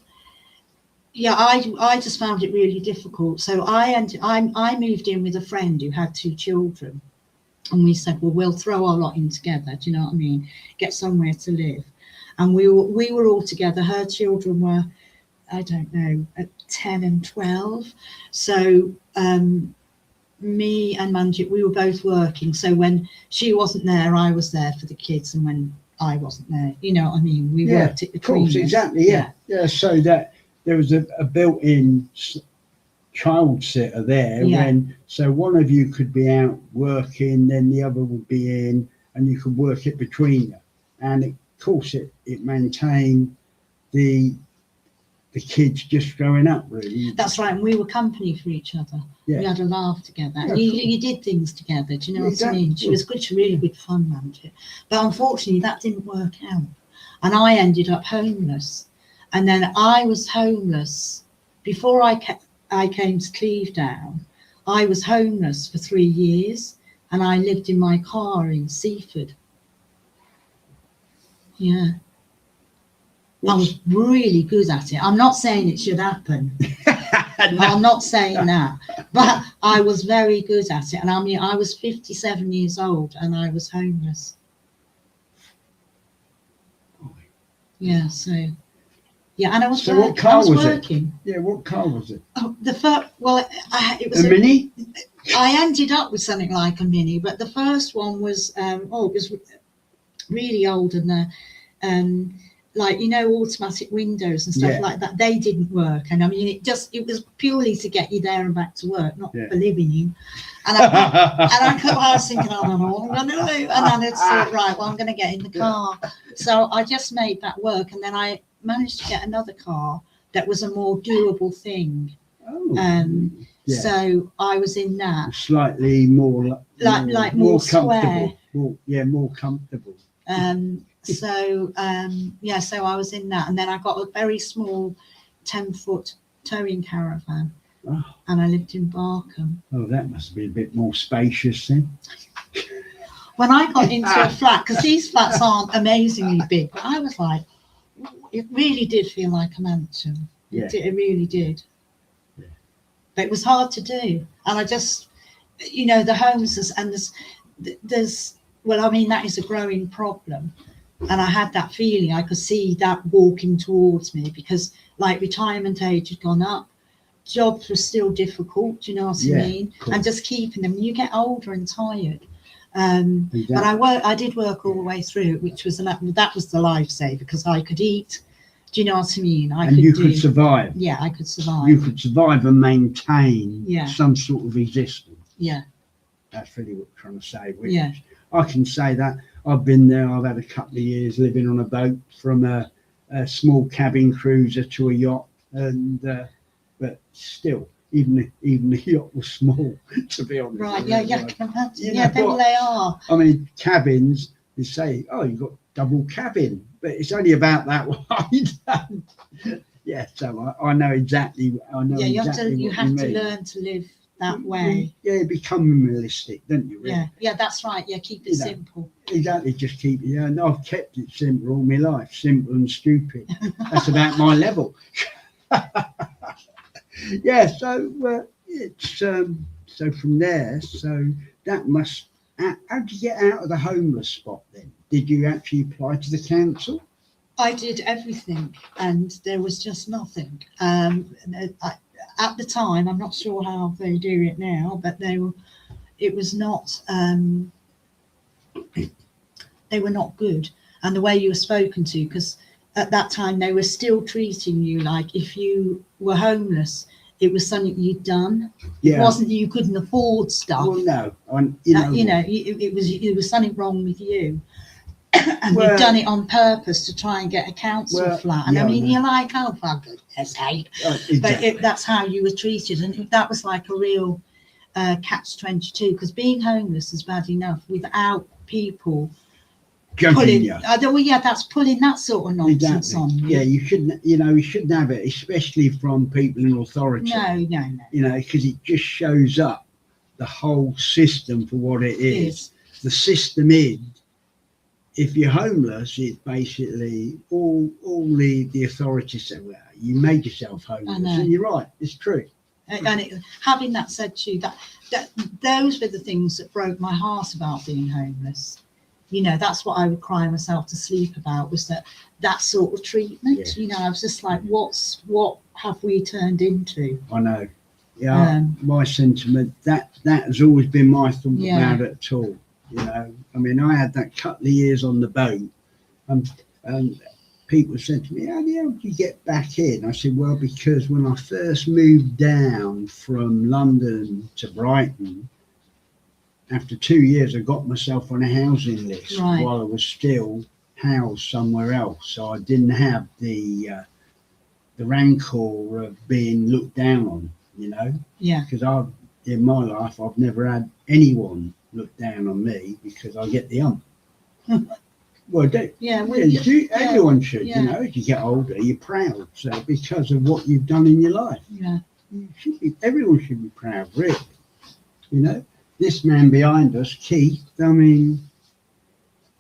I just found it really difficult. So I moved in with a friend who had 2 children, and we said, well, we'll throw our lot in together. Do you know what I mean? Get somewhere to live. And we were all together. Her children were, I don't know, at 10 and 12. So me and Manjit, we were both working. So when she wasn't there, I was there for the kids, and when I wasn't there, you know what I mean? We worked it between us. Of course, exactly, yeah. So that there was a built-in child sitter there, so one of you could be out working, then the other would be in, and you could work it between you. And of course, it maintained the kids just growing up, really. That's right, and we were company for each other. Yeah. We had a laugh together. Yeah, you did things together, do you know what I mean? She was good, she really good fun, Manjit. But unfortunately, that didn't work out. And I ended up homeless. And then I was homeless. Before I came to Clevedown, I was homeless for 3 years, and I lived in my car in Seaford. Yeah. I was really good at it. I'm not saying it should happen. I'm not saying that, but I was very good at it. And I mean, I was 57 years old and I was homeless. Yeah, so yeah, and I was. So what car was working. it? Yeah, what car was it? Oh, the first. Well, it was a Mini. I ended up with something like a Mini, but the first one was it was really old, and like, you know, automatic windows and stuff like that, they didn't work. And I mean, it was purely to get you there and back to work, not for living in. And I was thinking, I don't know what I'm going to do. And then it's thought, right, well, I'm going to get in the car. So I just made that work. And then I managed to get another car that was a more doable thing. So I was in that. Slightly more like more comfortable. square. More comfortable. So I was in that, and then I got a very small 10-foot towing caravan, and I lived in Barkham. Oh, that must be a bit more spacious then. When I got into a flat, because these flats aren't amazingly big, but I was like, it really did feel like a mansion. It really did. Yeah. But it was hard to do, and I just, you know, the homelessness and there's well, I mean, that is a growing problem. And I had that feeling, I could see that walking towards me, because like retirement age had gone up, jobs were still difficult, do you know what I mean? And just keeping them, you get older and tired. But I did work all the way through, which was that was the lifesaver, because I could eat, do you know what I mean? You could survive. Yeah, I could survive. You could survive and maintain some sort of existence. Yeah. That's really what I'm trying to say. Which Yeah. I can say that I've been there. I've had a couple of years living on a boat, from a small cabin cruiser to a yacht, and but still, even the yacht was small, to be honest. Right. Yeah. Yeah. I can imagine. You Yeah. know Then what? they are. I mean, cabins, you say, oh, you've got double cabin, but it's only about that wide. Yeah, so I know exactly. I know Yeah. You exactly have what to you mean. learn to live that way. Yeah, become minimalistic, don't you? Really? Yeah. Yeah. That's right. Yeah. Keep it You know. simple. Exactly, just keep it. Yeah, and I've kept it simple all my life, simple and stupid. That's about my level. Yeah, so it's so from there. So that must. How did you get out of the homeless spot then? Did you actually apply to the council? I did everything, and there was just nothing. At the time, I'm not sure how they do it now, but it was not. They were not good, and the way you were spoken to, because at that time they were still treating you like if you were homeless, it was something you'd done. Yeah. It wasn't that you couldn't afford stuff. Well, no, it was something wrong with you. And you've done it on purpose to try and get a council flat. And yeah, I mean, I know. you're like, oh, for goodness sake. Exactly. But that's how you were treated. And that was like a real catch-22, because being homeless is bad enough without people Judging pulling. you. That's pulling that sort of nonsense on you. Yeah, you shouldn't have it, especially from people in authority. No. You know, because it just shows up the whole system for what it is. The system is, if you're homeless, it's basically all the authorities say, well, you made yourself homeless. And you're right, it's true. And having that said to you, that those were the things that broke my heart about being homeless. You know, that's what I would cry myself to sleep about, was that sort of treatment. Yeah. You know, I was just like, what have we turned into? I know. Yeah, my sentiment, that has always been my thought about it at all. You know, I mean, I had that couple of years on the boat, and people said to me, how the hell did you get back in? I said, well, because when I first moved down from London to Brighton, after 2 years, I got myself on a housing list while I was still housed somewhere else. So I didn't have the rancor of being looked down on, you know? Yeah. Because in my life, I've never had anyone look down on me, because I get the hump. Well, everyone should, you know, as you get older, you're proud. So because of what you've done in your life. Yeah. Everyone should be proud, really. You know? This man behind us, Keith, I mean,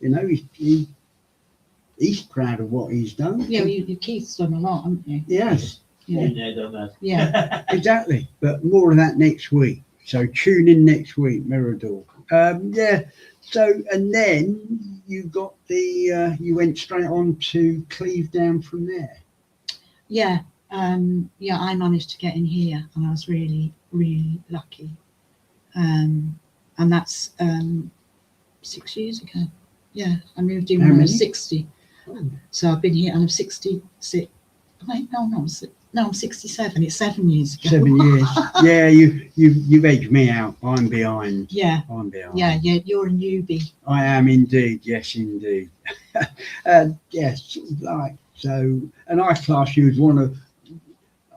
you know, he's proud of what he's done. Yeah, Keith's done a lot, haven't you? Yes. Yeah, done that. Yeah. Exactly. But more of that next week. So tune in next week, Mirador. So, and then you got you went straight on to Cleve down from there. Yeah. I managed to get in here, and I was really, really lucky. And that's 6 years ago. Yeah, I moved in when I was 60. Oh. So I've been here, and I'm 66. Wait, no, I'm 67. It's 7 years ago. 7 years. Yeah, you've edged me out. I'm behind. Yeah. I'm behind. Yeah, you're a newbie. I am indeed. Yes, indeed. Yes, like so. And I class you as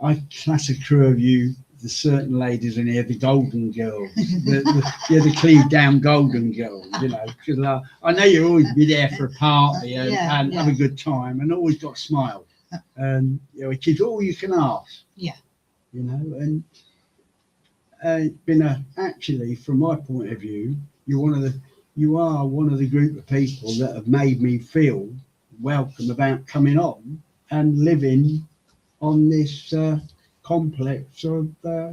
I class a crew of you, the certain ladies in here, the Golden Girls, the Cleve Down Golden Girls, you know, because I know you'll always be there for a party and have a good time, and always got a smile, and you know, which is all you can ask. Yeah. You know, and it's been actually, from my point of view, you are one of the group of people that have made me feel welcome about coming on and living on this complex of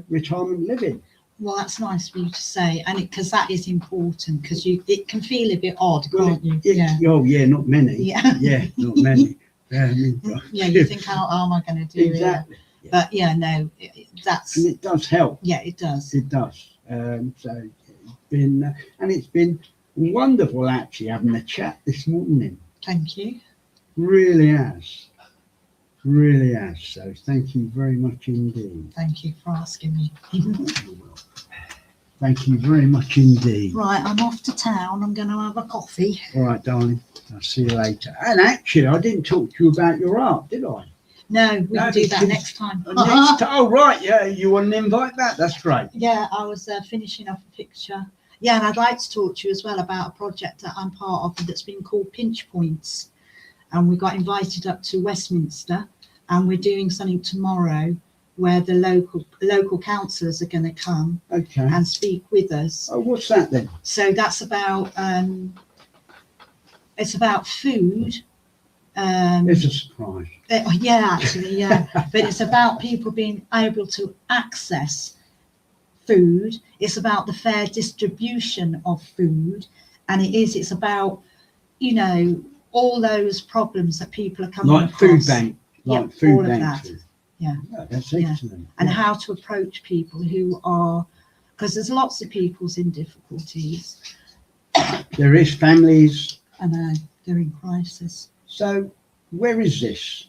retirement living. Well, that's nice for you to say, and because that is important, because it can feel a bit odd, can't you? Oh yeah, not many. Yeah, not many. You think, how am I going to do it? Exactly. Yeah. But and it does help. Yeah, it does. It does. So it's been wonderful actually having a chat this morning. Thank you. Really has. So thank you very much indeed. Thank you for asking me. Thank you very much indeed. Right, I'm off to town. I'm going to have a coffee. All right, darling. I'll see you later. And actually, I didn't talk to you about your art, did I? No, we No, can do that because- next time. Oh, right. Yeah, you want to invite that? That's great. Yeah, I was finishing off a picture. Yeah, and I'd like to talk to you as well about a project that I'm part of that's been called Pinch Points. And we got invited up to Westminster, and we're doing something tomorrow where the local councillors are going to come Okay. and speak with us. Oh, what's that then? So that's about it's about food. It's a surprise. Yeah, actually, yeah. But it's about people being able to access food. It's about the fair distribution of food, and it's about, you know, all those problems that people are coming Like across. food bank. Like Yeah, food all of bank. that. food. Yeah. Oh, that's Yeah. excellent. And Yeah. how to approach people who are, because there's lots of people's in difficulties. There is families. I know, they're in crisis. So where is this?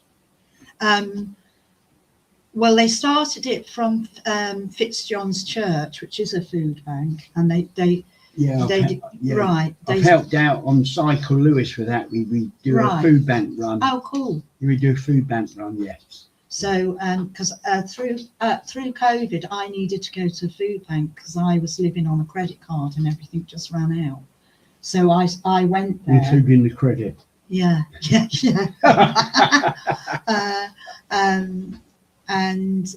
Well, they started it from Fitzjohn's Church, which is a food bank, and they Yeah, right. I've helped out on Cycle Lewis with that. We do a Right. food bank run. Oh, cool. We do a food bank run, yes. So, because through COVID, I needed to go to a food bank because I was living on a credit card and everything just ran out. So I went there. Including the credit. Yeah. And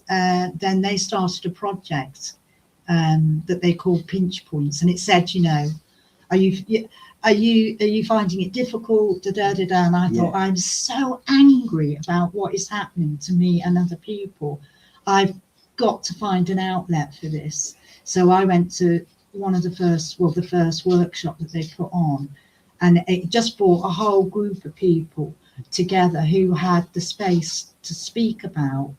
then they started a project that they called Pinch Points, and it said, you know, are you finding it difficult? And I thought, I'm so angry about what is happening to me and other people. I've got to find an outlet for this. So I went to the first workshop that they put on, and it just brought a whole group of people together who had the space to speak about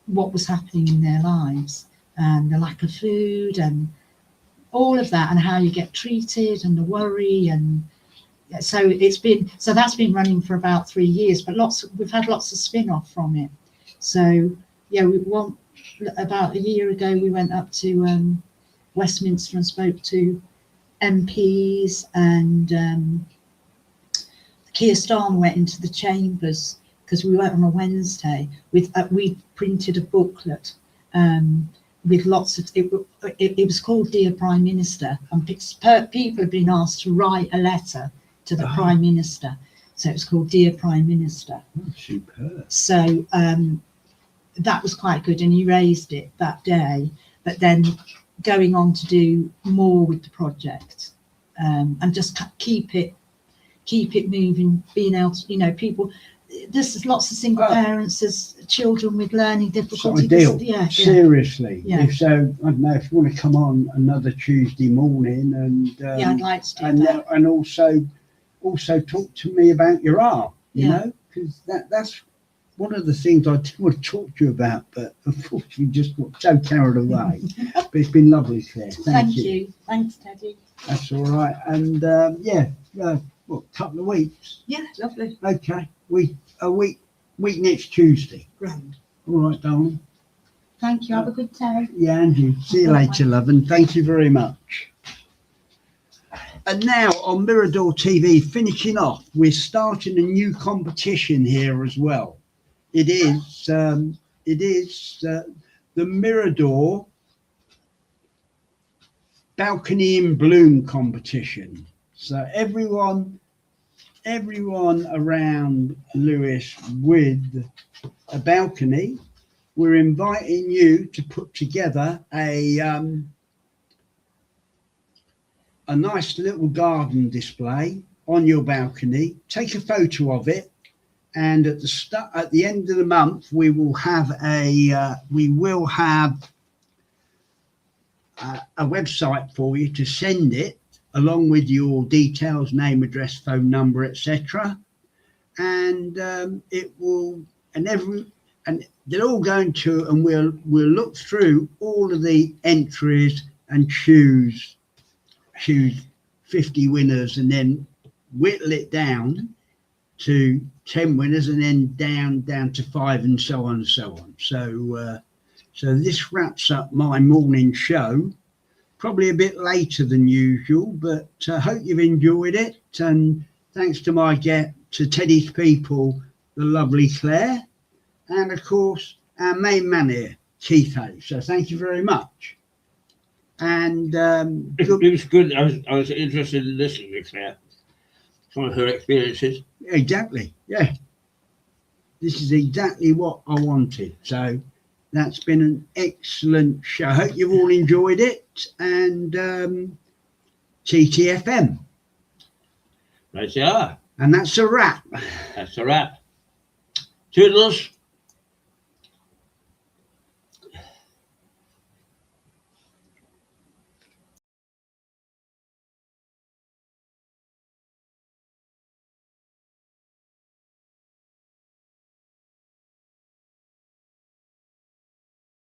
what was happening in their lives and the lack of food and all of that, and how you get treated and the worry. And so that's been running for about 3 years, but we've had lots of spin-off from it. So yeah, about a year ago we went up to Westminster and spoke to MPs, and Keir Starmer went into the chambers because we went on a Wednesday with we printed a booklet with lots of it was called Dear Prime Minister, and people have been asked to write a letter to the Prime Minister, so it was called Dear Prime Minister. Oh, superb. So that was quite good, and he raised it that day, but then going on to do more with the project, and just keep it moving, being able to, you know, people, there's lots of single parents, there's children with learning difficulties. Ideal. Yeah, Seriously. Yeah. If so, I don't know, if you want to come on another Tuesday morning and yeah, I'd like to do that. And also talk to me about your art, you know, because that's one of the things I did want to talk to you about, but unfortunately just got so carried away. But it's been lovely, Claire. Thank you. Thanks, Teddie. That's all right. And what, couple of weeks? Yeah, lovely. Okay. A week next Tuesday. Grand. All right, darling. Thank you. Have a good day. Yeah, and you. See you later, love, and thank you very much. And now on Mirador TV, finishing off, we're starting a new competition here as well. It is the Mirador Balcony in Bloom competition. So everyone around Lewis with a balcony, we're inviting you to put together a nice little garden display on your balcony. Take a photo of it, and at the end of the month we will have a website for you to send it, along with your details, name, address, phone number, etc. And it will, and they're all going to, and we'll look through all of the entries and choose 50 winners, and then whittle it down to 10 winners, and then down to 5, and so on and so on. So this wraps up my morning show, probably a bit later than usual, but hope you've enjoyed it. And thanks to to Teddie's people, the lovely Claire, and of course our main man here, Keith Hayes. So thank you very much. And it was good. I was interested in listening to Claire, some of her experiences. Exactly, yeah. This is exactly what I wanted. So that's been an excellent show. I hope you've all enjoyed it. And TTFM. Right, yeah. And that's a wrap. That's a wrap. Toodles.